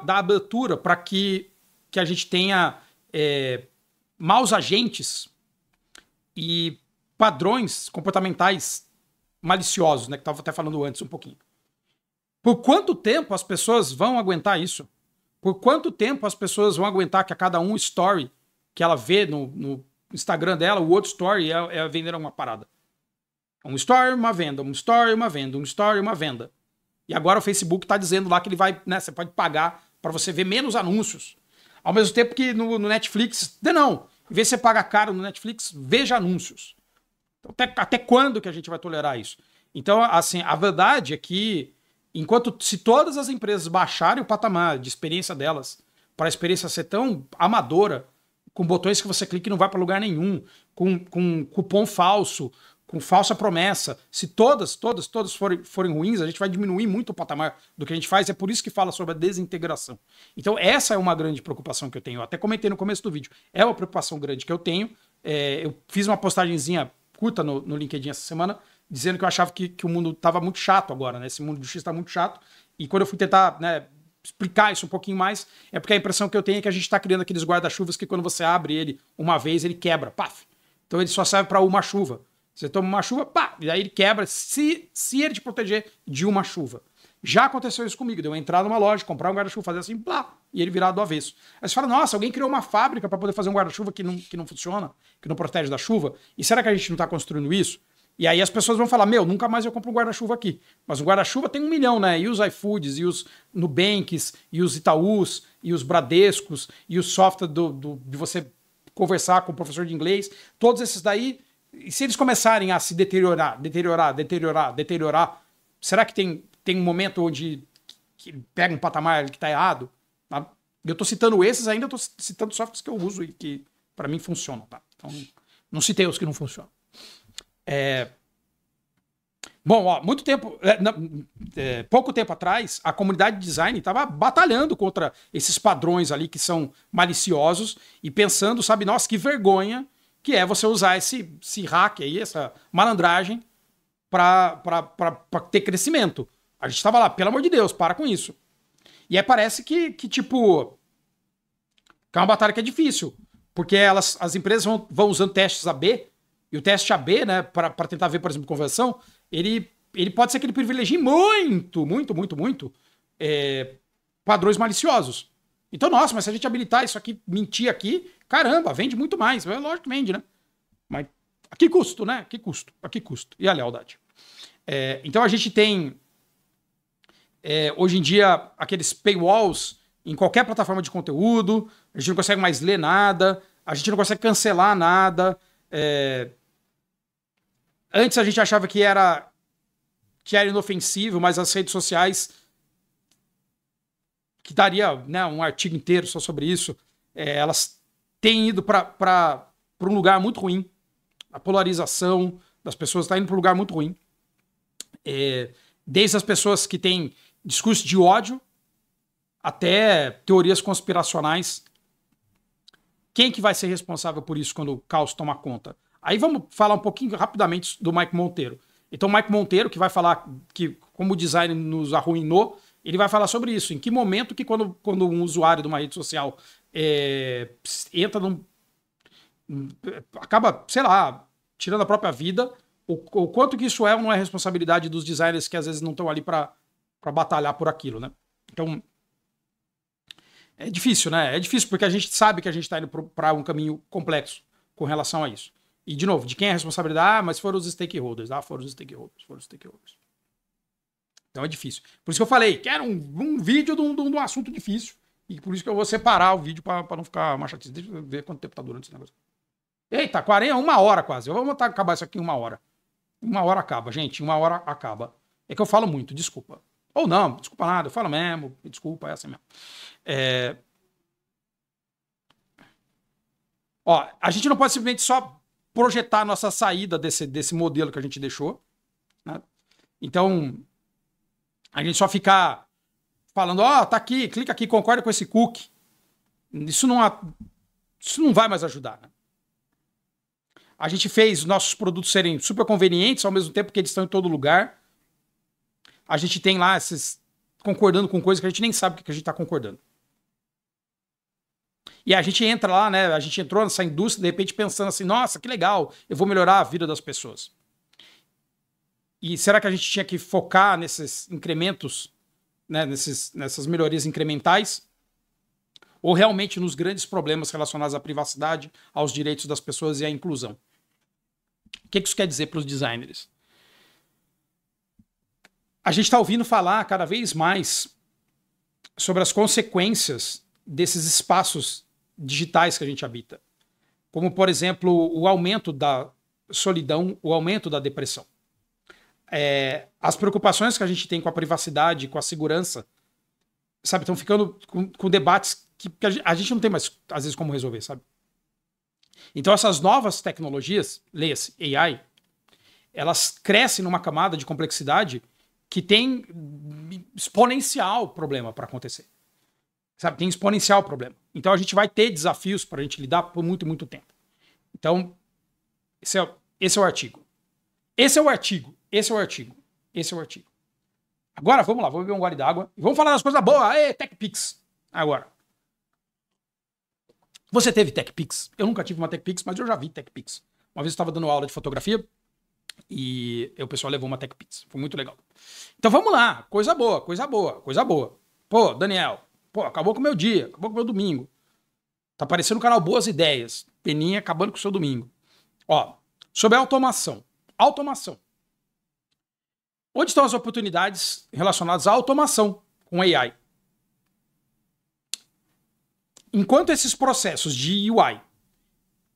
dá abertura para que a gente tenha maus agentes e padrões comportamentais maliciosos, né? Que estava até falando antes um pouquinho. Por quanto tempo as pessoas vão aguentar isso? Por quanto tempo as pessoas vão aguentar que a cada um story que ela vê no Instagram dela, o outro story é vender uma parada? Um story, uma venda, um story, uma venda, um story, uma venda. E agora o Facebook está dizendo lá que ele vai, né? Você pode pagar para você ver menos anúncios. Ao mesmo tempo que no Netflix, não. Em vez de você pagar caro no Netflix, veja anúncios. Então, até quando que a gente vai tolerar isso? Então, assim, a verdade é que se todas as empresas baixarem o patamar de experiência delas para a experiência ser tão amadora, com botões que você clica e não vai para lugar nenhum, com cupom falso, com falsa promessa, se todas forem ruins, a gente vai diminuir muito o patamar do que a gente faz. É por isso que fala sobre a desintegração. Então essa é uma grande preocupação que eu tenho. Eu até comentei no começo do vídeo. É uma preocupação grande que eu tenho. Eu fiz uma postagenzinha curta no LinkedIn essa semana, dizendo que eu achava que o mundo estava muito chato agora, né? Esse mundo do X está muito chato. E quando eu fui tentar, né, explicar isso um pouquinho mais, é porque a impressão que eu tenho é que a gente está criando aqueles guarda-chuvas que quando você abre ele uma vez, ele quebra. Paf! Então ele só serve para uma chuva. Você toma uma chuva, pá, e aí ele quebra se ele te proteger de uma chuva. Já aconteceu isso comigo, de eu entrar numa loja, comprar um guarda-chuva, fazer assim, plá, e ele virar do avesso. Aí você fala, nossa, alguém criou uma fábrica para poder fazer um guarda-chuva que não funciona, que não protege da chuva, e será que a gente não está construindo isso? E aí as pessoas vão falar, nunca mais eu compro um guarda-chuva aqui. Mas o guarda-chuva tem 1 milhão, né? E os iFoods, e os Nubanks, e os Itaús, e os Bradescos, e o software de você conversar com o professor de inglês, todos esses daí. E se eles começarem a se deteriorar, será que tem um momento onde que pega um patamar que está errado? Tá? Eu estou citando esses, ainda estou citando softwares que eu uso e que para mim funcionam. Tá? Então, não citei os que não funcionam. Bom, muito tempo, pouco tempo atrás, a comunidade de design estava batalhando contra esses padrões ali que são maliciosos e pensando, sabe, nossa, que vergonha que é você usar esse hack aí, essa malandragem para ter crescimento. A gente estava lá, pelo amor de Deus, para com isso. E aí parece que tipo, que é uma batalha que é difícil, porque as empresas vão usando testes AB, e o teste AB, né, para tentar ver, por exemplo, conversão, ele pode ser que ele privilegie muito padrões maliciosos. Então, nossa, mas se a gente habilitar isso aqui, mentir aqui, caramba, vende muito mais. É lógico que vende, né? Mas a que custo, né? A que custo? E a lealdade? Então a gente tem, hoje em dia, aqueles paywalls em qualquer plataforma de conteúdo, a gente não consegue mais ler nada, a gente não consegue cancelar nada. Antes a gente achava que era inofensivo, mas as redes sociais, que daria, né, um artigo inteiro só sobre isso, elas têm ido para um lugar muito ruim. A polarização das pessoas está indo para um lugar muito ruim. Desde as pessoas que têm discurso de ódio até teorias conspiracionais. Quem que vai ser responsável por isso quando o caos tomar conta? Aí vamos falar um pouquinho rapidamente do Mike Monteiro. Então o Mike Monteiro, que vai falar que como o design nos arruinou, ele vai falar sobre isso. Em que momento que quando um usuário de uma rede social entra acaba, sei lá, tirando a própria vida, o quanto que isso é ou não é responsabilidade dos designers que às vezes não estão ali para batalhar por aquilo, né? Então, é difícil, né? É difícil porque a gente sabe que a gente está indo para um caminho complexo com relação a isso. E, de novo, de quem é a responsabilidade? Mas foram os stakeholders. Foram os stakeholders. Então é difícil. Por isso que eu falei, quero um vídeo de um assunto difícil. E por isso que eu vou separar o vídeo para não ficar mais chato. Deixa eu ver quanto tempo tá durando esse negócio. Eita, 40, 1 hora quase. Eu vou acabar isso aqui em 1 hora. 1 hora acaba, gente. 1 hora acaba. É que eu falo muito, desculpa. Ou não, desculpa nada. Eu falo mesmo. Desculpa, é assim mesmo. A gente não pode simplesmente só projetar a nossa saída desse modelo que a gente deixou, né? Então, a gente só ficar falando, tá aqui, clica aqui, concorda com esse cookie, Isso não vai mais ajudar, né? A gente fez nossos produtos serem super convenientes, ao mesmo tempo que eles estão em todo lugar. A gente tem lá esses concordando com coisas que a gente nem sabe o que a gente está concordando. E a gente entra lá, né? A gente entrou nessa indústria, de repente, pensando assim, nossa, que legal, eu vou melhorar a vida das pessoas. E será que a gente tinha que focar nesses incrementos, né, nessas melhorias incrementais? Ou realmente nos grandes problemas relacionados à privacidade, aos direitos das pessoas e à inclusão? O que isso quer dizer para os designers? A gente está ouvindo falar cada vez mais sobre as consequências desses espaços digitais que a gente habita. Como, por exemplo, o aumento da solidão, o aumento da depressão. As preocupações que a gente tem com a privacidade, com a segurança, sabe, estão ficando com debates que a gente não tem mais, às vezes, como resolver, sabe? Então, essas novas tecnologias, leia-se AI, elas crescem numa camada de complexidade que tem exponencial problema para acontecer. Sabe, tem exponencial problema. Então, a gente vai ter desafios para a gente lidar por muito, muito tempo. Então, esse é o artigo. Esse é o artigo. Esse é o artigo. Esse é o artigo. Agora, vamos lá, vamos beber um gole d'água e vamos falar das coisas boas. Aê, TechPix. Agora. Você teve TechPix? Eu nunca tive uma TechPix, mas eu já vi TechPix. Uma vez eu estava dando aula de fotografia e o pessoal levou uma TechPix. Foi muito legal. Então vamos lá. Coisa boa, coisa boa, coisa boa. Pô, Daniel, acabou com o meu dia, acabou com o meu domingo. Tá parecendo o canal Boas Ideias. Peninha acabando com o seu domingo. Ó, sobre a automação. Automação. Onde estão as oportunidades relacionadas à automação com AI? Enquanto esses processos de UI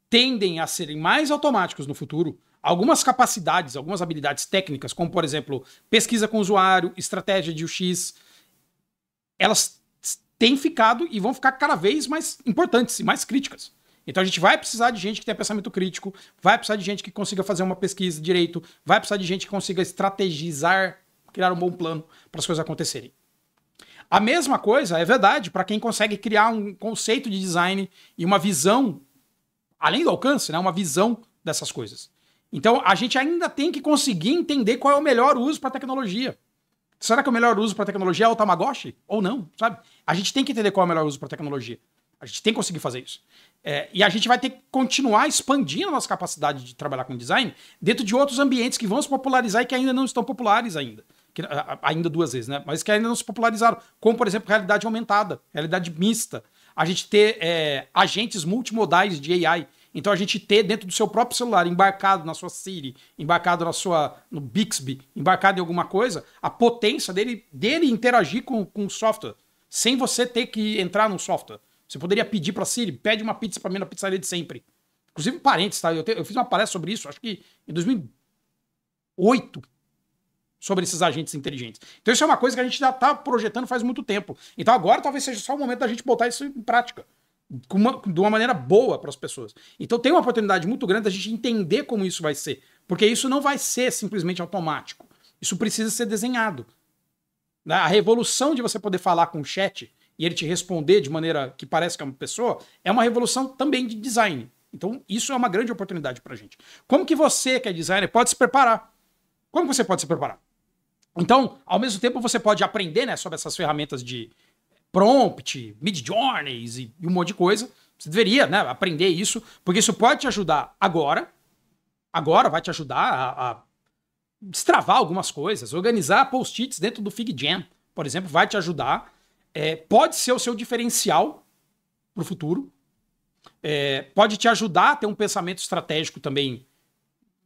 tendem a serem mais automáticos no futuro, algumas capacidades, algumas habilidades técnicas, como, por exemplo, pesquisa com o usuário, estratégia de UX, elas têm ficado e vão ficar cada vez mais importantes e mais críticas. Então a gente vai precisar de gente que tenha pensamento crítico, vai precisar de gente que consiga fazer uma pesquisa direito, vai precisar de gente que consiga estrategizar, criar um bom plano para as coisas acontecerem. A mesma coisa é verdade para quem consegue criar um conceito de design e uma visão, além do alcance, né, uma visão dessas coisas. Então a gente ainda tem que conseguir entender qual é o melhor uso para a tecnologia. Será que o melhor uso para a tecnologia é o Tamagotchi? Ou não, sabe? A gente tem que entender qual é o melhor uso para a tecnologia. A gente tem que conseguir fazer isso. E a gente vai ter que continuar expandindo a nossa capacidade de trabalhar com design dentro de outros ambientes que vão se popularizar e que ainda não estão populares ainda. Ainda duas vezes, né? Mas que ainda não se popularizaram. Como, por exemplo, realidade aumentada, realidade mista. A gente ter agentes multimodais de AI. Então a gente ter dentro do seu próprio celular, embarcado na sua Siri, embarcado no Bixby, embarcado em alguma coisa, a potência dele interagir com o software, sem você ter que entrar no software. Você poderia pedir para a Siri, pede uma pizza para mim na pizzaria de sempre. Inclusive parênteses, tá? Eu fiz uma palestra sobre isso, acho que em 2008, sobre esses agentes inteligentes. Então isso é uma coisa que a gente já está projetando faz muito tempo. Então agora talvez seja só o momento da gente botar isso em prática. De uma maneira boa para as pessoas. Então tem uma oportunidade muito grande da gente entender como isso vai ser. Porque isso não vai ser simplesmente automático. Isso precisa ser desenhado. A revolução de você poder falar com o chat e ele te responder de maneira que parece que é uma pessoa, é uma revolução também de design. Então isso é uma grande oportunidade para a gente. Como que você, que é designer, pode se preparar? Como você pode se preparar? Então, ao mesmo tempo, você pode aprender, né, sobre essas ferramentas de prompt, Midjourneys e um monte de coisa. Você deveria, né, aprender isso, porque isso pode te ajudar agora. Agora vai te ajudar a destravar algumas coisas, organizar post-its dentro do FigJam, por exemplo, vai te ajudar. Pode ser o seu diferencial para o futuro. Pode te ajudar a ter um pensamento estratégico também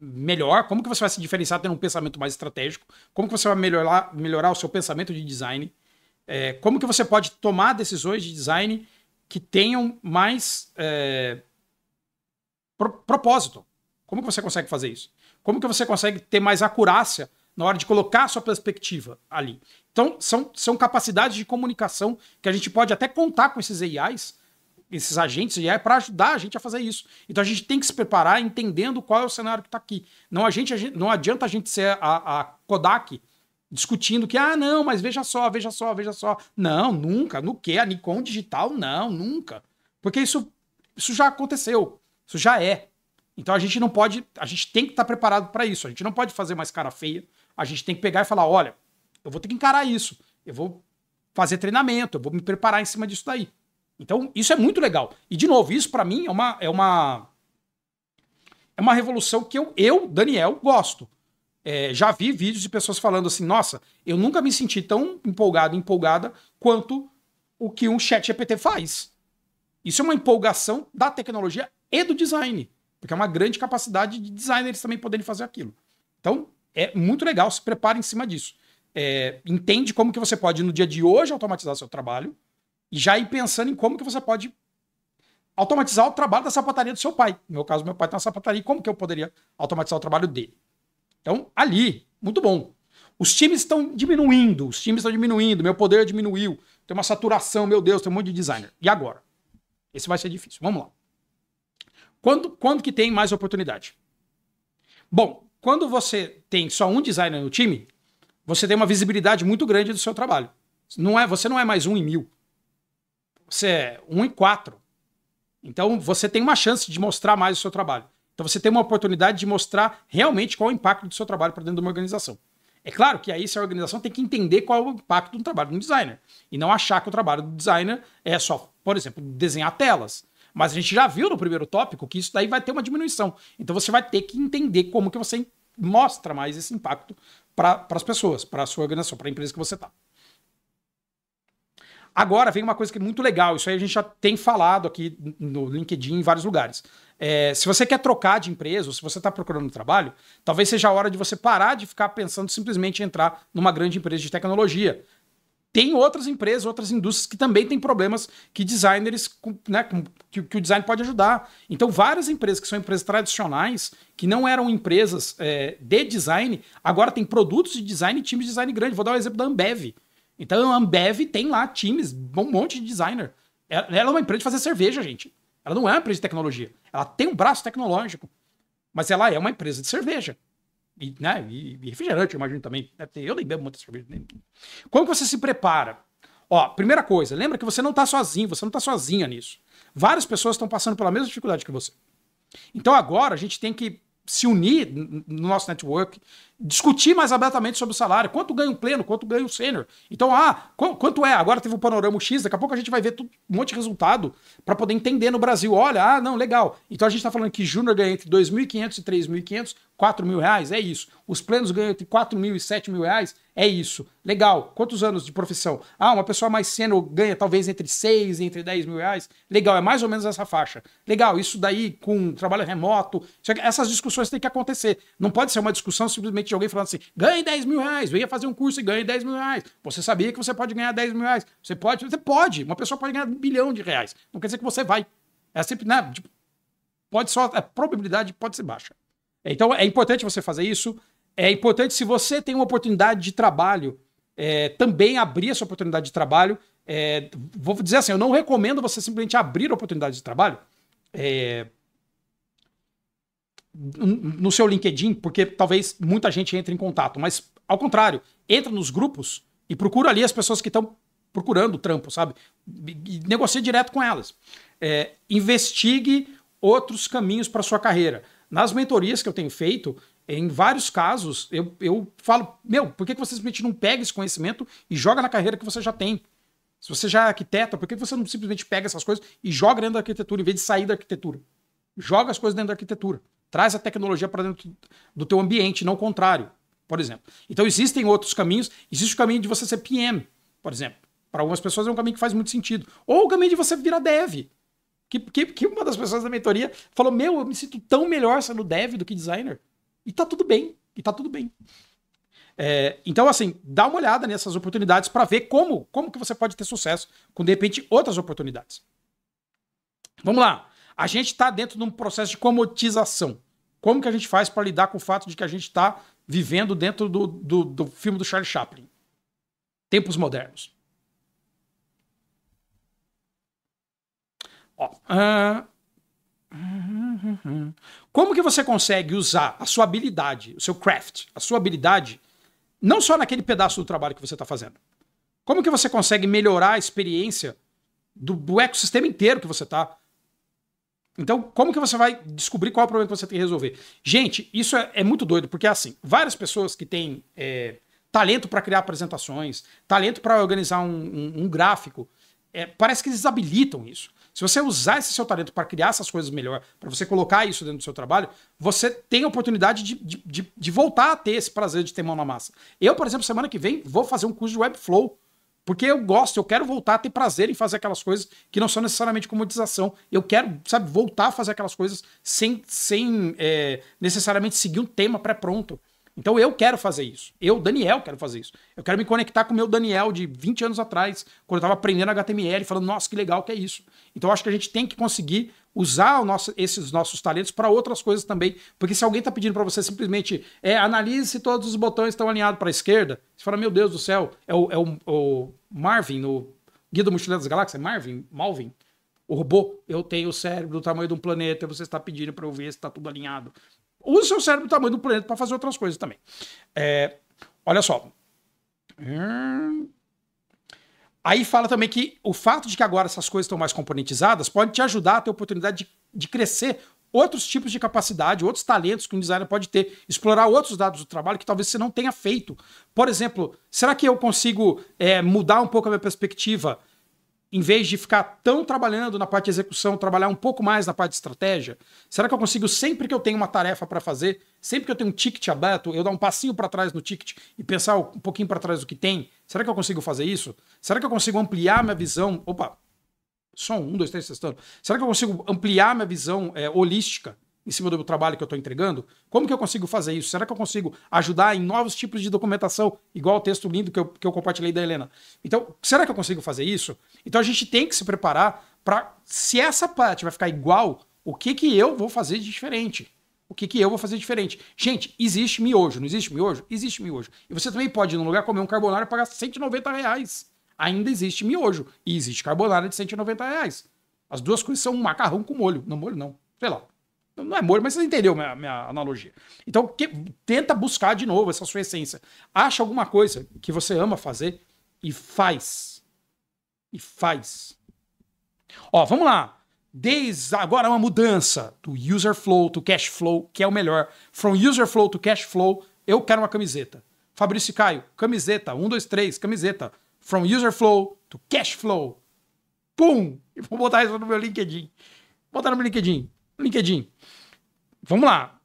melhor. Como que você vai se diferenciar tendo um pensamento mais estratégico? Como que você vai melhorar o seu pensamento de design? Como que você pode tomar decisões de design que tenham mais propósito? Como que você consegue fazer isso? Como que você consegue ter mais acurácia na hora de colocar a sua perspectiva ali? Então, são capacidades de comunicação que a gente pode até contar com esses AIs, esses agentes de AI, para ajudar a gente a fazer isso. Então, a gente tem que se preparar entendendo qual é o cenário que está aqui. Não adianta a gente ser a Kodak discutindo que, não, mas veja só. Não, nunca. No quê? A Nikon digital? Não, nunca. Porque isso já aconteceu, isso já é. Então a gente não pode, a gente tem que estar preparado para isso. A gente não pode fazer mais cara feia. A gente tem que pegar e falar, olha, eu vou ter que encarar isso. Eu vou fazer treinamento, eu vou me preparar em cima disso daí. Então isso é muito legal. E de novo, isso para mim é uma revolução que eu Daniel, gosto. Já vi vídeos de pessoas falando assim, nossa, eu nunca me senti tão empolgada quanto o que um chat GPT faz. Isso é uma empolgação da tecnologia e do design. Porque é uma grande capacidade de designers também poderem fazer aquilo. Então, é muito legal, se prepare em cima disso. Entende como que você pode, no dia de hoje, automatizar seu trabalho e já ir pensando em como que você pode automatizar o trabalho da sapataria do seu pai. No meu caso, meu pai tem uma sapataria, como que eu poderia automatizar o trabalho dele? Então, ali, muito bom. Os times estão diminuindo, meu poder diminuiu, tem uma saturação, meu Deus, tem um monte de designer. E agora? Esse vai ser difícil. Vamos lá. Quando que tem mais oportunidade? Bom, quando você tem só um designer no time, você tem uma visibilidade muito grande do seu trabalho. Você não é mais 1 em 1000. Você é 1 em 4. Então você tem uma chance de mostrar mais o seu trabalho. Então você tem uma oportunidade de mostrar realmente qual é o impacto do seu trabalho para dentro de uma organização. É claro que aí essa organização tem que entender qual é o impacto do trabalho do designer. E não achar que o trabalho do designer é só, por exemplo, desenhar telas. Mas a gente já viu no primeiro tópico que isso daí vai ter uma diminuição. Então você vai ter que entender como que você mostra mais esse impacto para as pessoas, para a sua organização, para a empresa que você está. Agora vem uma coisa que é muito legal, isso aí a gente já tem falado aqui no LinkedIn em vários lugares. Se você quer trocar de empresa, ou se você está procurando trabalho, talvez seja a hora de você parar de ficar pensando simplesmente em entrar numa grande empresa de tecnologia. Tem outras empresas, outras indústrias que também têm problemas que designers, né, que o design pode ajudar. Então, várias empresas que são empresas tradicionais, que não eram empresas de design, agora tem produtos de design e times de design grande. Vou dar um exemplo da Ambev. Então, a Ambev tem lá times, um monte de designer. Ela é uma empresa de fazer cerveja, gente. Ela não é uma empresa de tecnologia. Ela tem um braço tecnológico, mas ela é uma empresa de cerveja. E refrigerante, eu imagino também. Eu nem bebo muita cerveja. Como que você se prepara? Ó, primeira coisa, lembra que você não está sozinho, você não está sozinha nisso. Várias pessoas estão passando pela mesma dificuldade que você. Então agora a gente tem que se unir no nosso network, discutir mais abertamente sobre o salário. Quanto ganha o pleno, quanto ganha o sênior. Então, quanto é? Agora teve o panorama X, daqui a pouco a gente vai ver um monte de resultado para poder entender no Brasil. Olha, não, legal. Então a gente está falando que júnior ganha entre 2.500 e 3.500, 4.000 reais, é isso. Os plenos ganham entre 4.000 e 7.000 reais, é isso. Legal. Quantos anos de profissão? Uma pessoa mais sênior ganha talvez entre 6 e entre 10 mil reais. Legal, é mais ou menos essa faixa. Legal, isso daí com trabalho remoto. Essas discussões têm que acontecer. Não pode ser uma discussão simplesmente de alguém falando assim, ganhe 10 mil reais, venha fazer um curso e ganhe 10 mil reais. Você sabia que você pode ganhar 10 mil reais? Você pode. Uma pessoa pode ganhar 1 bilhão de reais. Não quer dizer que você vai. É sempre, né? Pode só, a probabilidade pode ser baixa. Então é importante você fazer isso. É importante, se você tem uma oportunidade de trabalho, também abrir essa oportunidade de trabalho. Vou dizer assim, eu não recomendo você simplesmente abrir a oportunidade de trabalho no seu LinkedIn, porque talvez muita gente entre em contato. Mas, ao contrário, entra nos grupos e procura ali as pessoas que estão procurando trampo, sabe? E negocie direto com elas. Investigue outros caminhos para sua carreira. Nas mentorias que eu tenho feito, em vários casos, eu falo, por que você simplesmente não pega esse conhecimento e joga na carreira que você já tem? Se você já é arquiteto, por que você não simplesmente pega essas coisas e joga dentro da arquitetura, em vez de sair da arquitetura? Joga as coisas dentro da arquitetura. Traz a tecnologia para dentro do teu ambiente, não o contrário, por exemplo. Então existem outros caminhos. Existe o caminho de você ser PM, por exemplo. Para algumas pessoas é um caminho que faz muito sentido. Ou o caminho de você virar dev. Que uma das pessoas da mentoria falou, eu me sinto tão melhor sendo dev do que designer. E tá tudo bem. Então, assim, dá uma olhada nessas oportunidades para ver como que você pode ter sucesso com, de repente, outras oportunidades. Vamos lá. A gente está dentro de um processo de comodização. Como que a gente faz para lidar com o fato de que a gente está vivendo dentro do filme do Charlie Chaplin? Tempos modernos. Como que você consegue usar a sua habilidade, o seu craft, a sua habilidade, não só naquele pedaço do trabalho que você está fazendo? Como que você consegue melhorar a experiência do ecossistema inteiro que você tá. Então, como que você vai descobrir qual é o problema que você tem que resolver? Gente, isso é muito doido, porque assim, várias pessoas que têm talento para criar apresentações, talento para organizar um gráfico, parece que eles desabilitam isso. Se você usar esse seu talento para criar essas coisas melhor, para você colocar isso dentro do seu trabalho, você tem a oportunidade de voltar a ter esse prazer de ter mão na massa. Eu, por exemplo, semana que vem, vou fazer um curso de Webflow, porque eu gosto, eu quero voltar a ter prazer em fazer aquelas coisas que não são necessariamente comodização. Eu quero, sabe, voltar a fazer aquelas coisas sem necessariamente seguir um tema pré-pronto. Então eu quero fazer isso. Eu, Daniel, quero fazer isso. Eu quero me conectar com o meu Daniel de 20 anos atrás, quando eu estava aprendendo HTML, falando, nossa, que legal que é isso. Então eu acho que a gente tem que conseguir usar esses nossos talentos para outras coisas também. Porque se alguém está pedindo para você simplesmente analise se todos os botões estão alinhados para a esquerda, você fala, meu Deus do céu, o Marvin, no Guia do Mochileiro das Galáxias, Malvin, o robô, eu tenho o cérebro do tamanho de um planeta, você está pedindo para eu ver se está tudo alinhado. Use o seu cérebro do tamanho do planeta para fazer outras coisas também. Olha só. Aí fala também que o fato de que agora essas coisas estão mais componentizadas pode te ajudar a ter a oportunidade de crescer outros tipos de capacidade, outros talentos que um designer pode ter, explorar outros dados do trabalho que talvez você não tenha feito. Por exemplo, será que eu consigo mudar um pouco a minha perspectiva? Em vez de ficar tão trabalhando na parte de execução, trabalhar um pouco mais na parte de estratégia? Será que eu consigo, sempre que eu tenho uma tarefa para fazer, sempre que eu tenho um ticket aberto, eu dar um passinho para trás no ticket e pensar um pouquinho para trás do que tem? Será que eu consigo fazer isso? Será que eu consigo ampliar minha visão? Opa, só 1, 2, 3, testando. Será que eu consigo ampliar minha visão holística em cima do meu trabalho que eu estou entregando? Como que eu consigo fazer isso? Será que eu consigo ajudar em novos tipos de documentação, igual o texto lindo que eu compartilhei da Helena? Então, será que eu consigo fazer isso? Então a gente tem que se preparar para, se essa parte vai ficar igual, o que eu vou fazer de diferente? O que eu vou fazer diferente? Gente, existe miojo, não existe miojo? Existe miojo. E você também pode ir num lugar comer um carbonara e pagar R$190. Ainda existe miojo. E existe carbonara de R$190. As duas coisas são um macarrão com molho. Não, molho não. Sei lá. Não é molho, mas você entendeu minha analogia. Então, tenta buscar de novo essa sua essência. Acha alguma coisa que você ama fazer e faz. E faz. Ó, vamos lá. Desde agora uma mudança do user flow to cash flow, que é o melhor. From user flow to cash flow, eu quero uma camiseta. Fabrício e Caio, camiseta. 1, 2, 3, camiseta. From user flow to cash flow. Pum! E vou botar isso no meu LinkedIn. Vou botar no meu LinkedIn. Vamos lá.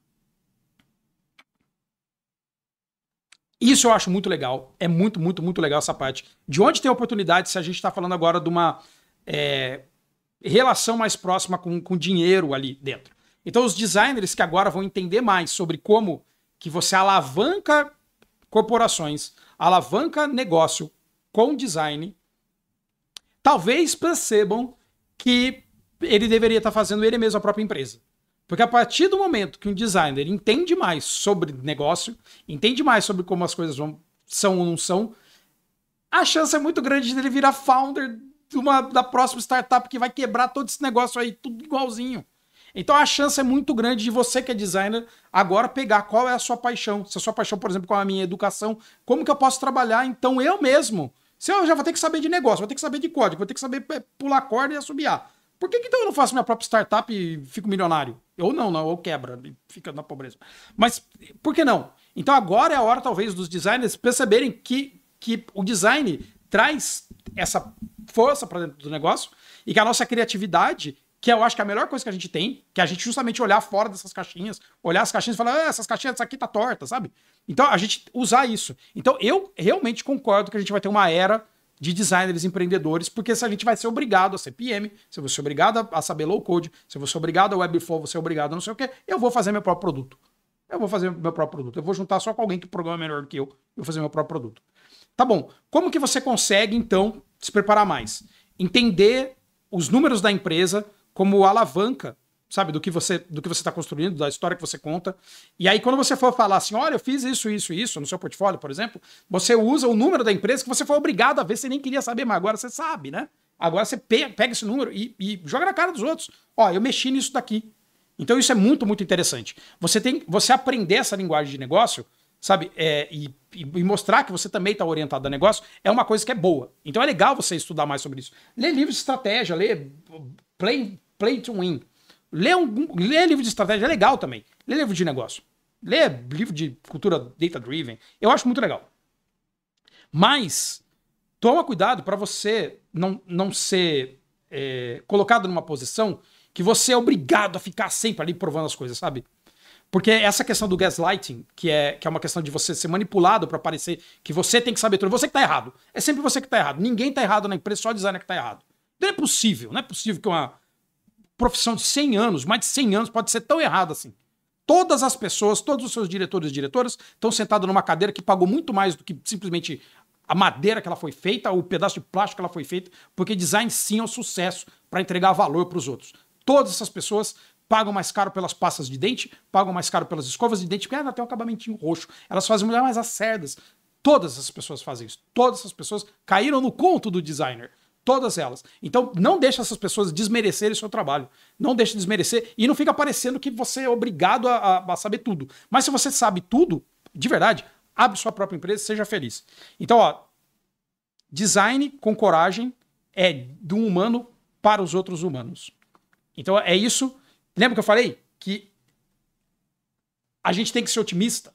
Isso eu acho muito legal. É muito, muito, muito legal essa parte. De onde tem oportunidade, se a gente está falando agora de uma relação mais próxima com dinheiro ali dentro. Então os designers que agora vão entender mais sobre como que você alavanca corporações, alavanca negócio com design, talvez percebam que ele deveria estar fazendo ele mesmo a própria empresa. Porque a partir do momento que um designer entende mais sobre negócio, entende mais sobre como as coisas são ou não são, a chance é muito grande de ele virar founder da próxima startup que vai quebrar todo esse negócio aí, tudo igualzinho. Então a chance é muito grande de você que é designer agora pegar qual é a sua paixão. Se a sua paixão, por exemplo, com a minha educação, como que eu posso trabalhar então eu mesmo? Se eu já vou ter que saber de negócio, vou ter que saber de código, vou ter que saber pular corda e assobiar. Por que então eu não faço minha própria startup e fico milionário? Ou não, ou quebra e fica na pobreza. Mas por que não? Então agora é a hora talvez dos designers perceberem que o design traz essa força para dentro do negócio e que a nossa criatividade, que eu acho que é a melhor coisa que a gente tem, que é a gente justamente olhar fora dessas caixinhas, olhar as caixinhas e falar, essas caixinhas, essa aqui tá torta, sabe? Então a gente usar isso. Então eu realmente concordo que a gente vai ter uma era de designers empreendedores, porque se a gente vai ser obrigado a ser PM, se eu vou ser obrigado a saber low code, se eu vou ser obrigado a Webflow, vou ser obrigado a não sei o quê, eu vou fazer meu próprio produto. Eu vou juntar só com alguém que programa melhor que eu e vou fazer meu próprio produto. Tá bom. Como que você consegue, então, se preparar mais? Entender os números da empresa como alavanca, sabe, do que você está construindo, da história que você conta. E aí, quando você for falar assim, olha, eu fiz isso no seu portfólio, por exemplo, você usa o número da empresa que você foi obrigado a ver, você nem queria saber, mas agora você sabe, né? Agora você pega esse número e joga na cara dos outros. Ó, eu mexi nisso daqui. Então isso é muito, muito interessante. Você aprender essa linguagem de negócio, sabe, e e mostrar que você também está orientado a negócio é uma coisa que é boa. Então é legal você estudar mais sobre isso. Lê livros de estratégia, lê Play to Win. Lê livro de estratégia, é legal também. Lê livro de negócio. Lê livro de cultura data-driven. Eu acho muito legal. Mas toma cuidado para você não ser colocado numa posição que você é obrigado a ficar sempre ali provando as coisas, sabe? Porque essa questão do gaslighting, que é uma questão de você ser manipulado para parecer que você tem que saber tudo, você que tá errado. É sempre você que tá errado. Ninguém tá errado na empresa, só o designer que tá errado. Não é possível que uma profissão de 100 anos, mais de 100 anos, pode ser tão errada assim. Todas as pessoas, todos os seus diretores e diretoras estão sentados numa cadeira que pagou muito mais do que simplesmente a madeira que ela foi feita, o pedaço de plástico que ela foi feita, porque design sim é um sucesso para entregar valor para os outros. Todas essas pessoas pagam mais caro pelas pastas de dente, pagam mais caro pelas escovas de dente, porque ela tem um acabamentinho roxo. Elas fazem mulher mais as cerdas. Todas as pessoas fazem isso. Todas essas pessoas caíram no conto do designer. Todas elas. Então, não deixe essas pessoas desmerecerem o seu trabalho. Não deixe desmerecer e não fica parecendo que você é obrigado a saber tudo. Mas se você sabe tudo, de verdade, abre sua própria empresa e seja feliz. Então, ó, design com coragem é do humano para os outros humanos. Então, é isso. Lembra que eu falei que a gente tem que ser otimista?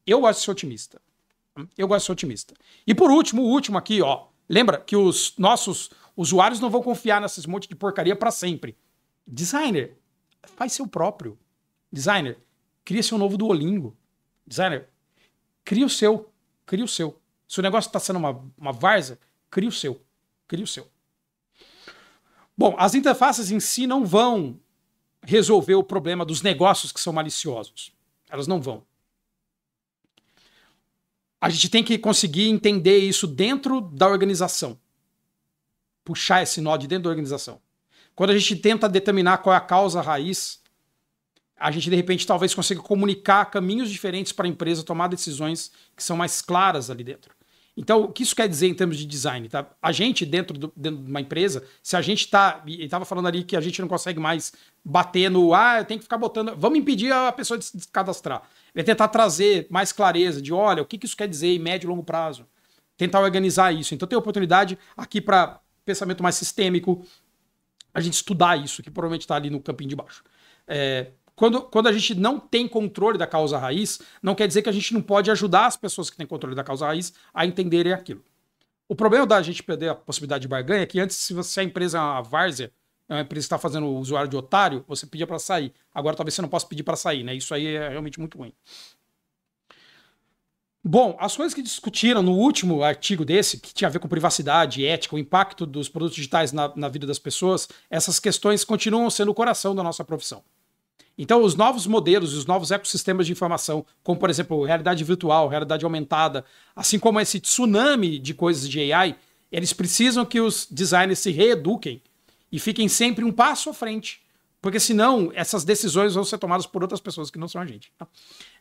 Eu gosto de ser otimista. Eu gosto de ser otimista. E por último, o último aqui, ó. Lembra que os nossos usuários não vão confiar nesses monte de porcaria para sempre. Designer, faz seu próprio. Designer, cria seu novo Duolingo. Designer, cria o seu. Cria o seu. Se o negócio está sendo uma várzea, cria o seu. Cria o seu. Bom, as interfaces em si não vão resolver o problema dos negócios que são maliciosos. Elas não vão. A gente tem que conseguir entender isso dentro da organização. Puxar esse nó de dentro da organização. Quando a gente tenta determinar qual é a causa raiz, a gente, de repente, talvez consiga comunicar caminhos diferentes para a empresa tomar decisões que são mais claras ali dentro. Então, o que isso quer dizer em termos de design? Tá? A gente, dentro de uma empresa, se a gente está... Ele estava falando ali que a gente não consegue mais bater no... eu tenho que ficar botando... Vamos impedir a pessoa de se cadastrar. É tentar trazer mais clareza de, olha, o que isso quer dizer em médio e longo prazo. Tentar organizar isso. Então, tem oportunidade aqui para pensamento mais sistêmico, a gente estudar isso, que provavelmente está ali no campinho de baixo. Quando a gente não tem controle da causa raiz, não quer dizer que a gente não pode ajudar as pessoas que têm controle da causa raiz a entenderem aquilo. O problema da gente perder a possibilidade de barganha é que antes, se a empresa é uma várzea, é uma empresa que está fazendo o usuário de otário, você pedia para sair. Agora talvez você não possa pedir para sair, né? Isso aí é realmente muito ruim. Bom, as coisas que discutiram no último artigo desse, que tinha a ver com privacidade, ética, o impacto dos produtos digitais na vida das pessoas, essas questões continuam sendo o coração da nossa profissão. Então, os novos modelos, os novos ecossistemas de informação, como, por exemplo, realidade virtual, realidade aumentada, assim como esse tsunami de coisas de AI, eles precisam que os designers se reeduquem e fiquem sempre um passo à frente, porque senão essas decisões vão ser tomadas por outras pessoas que não são a gente.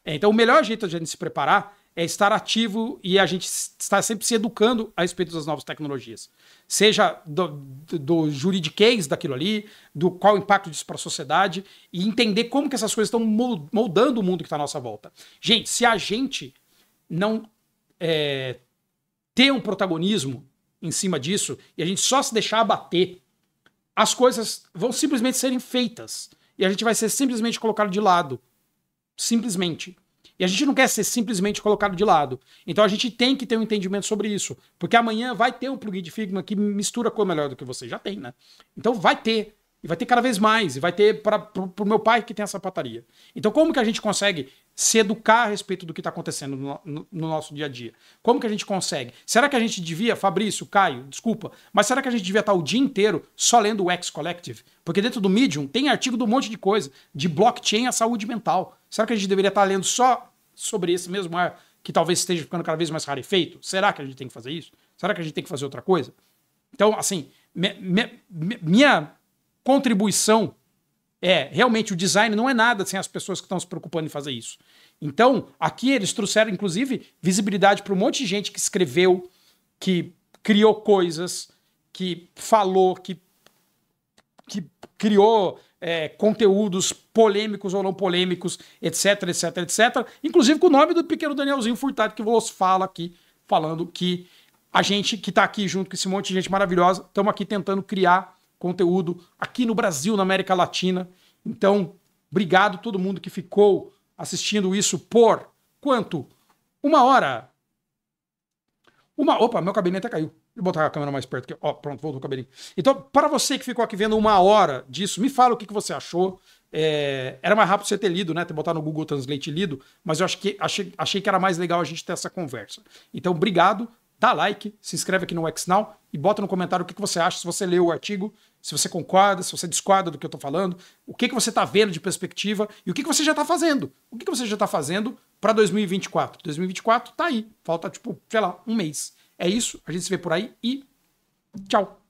Então, o melhor jeito de a gente se preparar é estar ativo e a gente estar sempre se educando a respeito das novas tecnologias. Seja do juridiquês daquilo ali, do qual o impacto disso para a sociedade e entender como que essas coisas estão moldando o mundo que está à nossa volta. Gente, se a gente não ter um protagonismo em cima disso e a gente só se deixar abater, as coisas vão simplesmente serem feitas e a gente vai ser simplesmente colocado de lado. Simplesmente. E a gente não quer ser simplesmente colocado de lado. Então a gente tem que ter um entendimento sobre isso. Porque amanhã vai ter um plugin de Figma que mistura cor melhor do que você. Já tem, né? Então vai ter. E vai ter cada vez mais. E vai ter para o meu pai que tem essa pataria. Então como que a gente consegue se educar a respeito do que está acontecendo no nosso dia a dia? Como que a gente consegue? Será que a gente devia, Fabrício, Caio, desculpa, mas será que a gente devia estar o dia inteiro só lendo o X Collective? Porque dentro do Medium tem artigo de um monte de coisa, de blockchain à saúde mental. Será que a gente deveria estar lendo só sobre esse mesmo ar que talvez esteja ficando cada vez mais rarefeito? Será que a gente tem que fazer isso? Será que a gente tem que fazer outra coisa? Então, assim, minha contribuição realmente o design não é nada sem as pessoas que estão se preocupando em fazer isso. Então, aqui eles trouxeram, inclusive, visibilidade para um monte de gente que escreveu, que criou coisas, que falou, que criou conteúdos polêmicos ou não polêmicos, etc, etc, etc. Inclusive com o nome do pequeno Danielzinho Furtado, que vos fala aqui, falando que a gente que tá aqui junto com esse monte de gente maravilhosa, estamos aqui tentando criar conteúdo aqui no Brasil, na América Latina. Então, obrigado a todo mundo que ficou assistindo isso por quanto? 1 hora. Opa, meu cabelinho até caiu. Vou botar a câmera mais perto aqui. Ó, pronto, voltou o cabelinho. Então, para você que ficou aqui vendo 1 hora disso, me fala o que você achou. Era mais rápido você ter lido, né? Ter botado no Google Translate e lido, mas eu achei que era mais legal a gente ter essa conversa. Então, obrigado. Dá like, se inscreve aqui no XNow e bota no comentário o que você acha, se você leu o artigo, se você concorda, se você discorda do que eu tô falando, o que você tá vendo de perspectiva e o que você já tá fazendo. O que você já tá fazendo para 2024. 2024 tá aí. Falta, tipo, sei lá, um mês. É isso, a gente se vê por aí e tchau.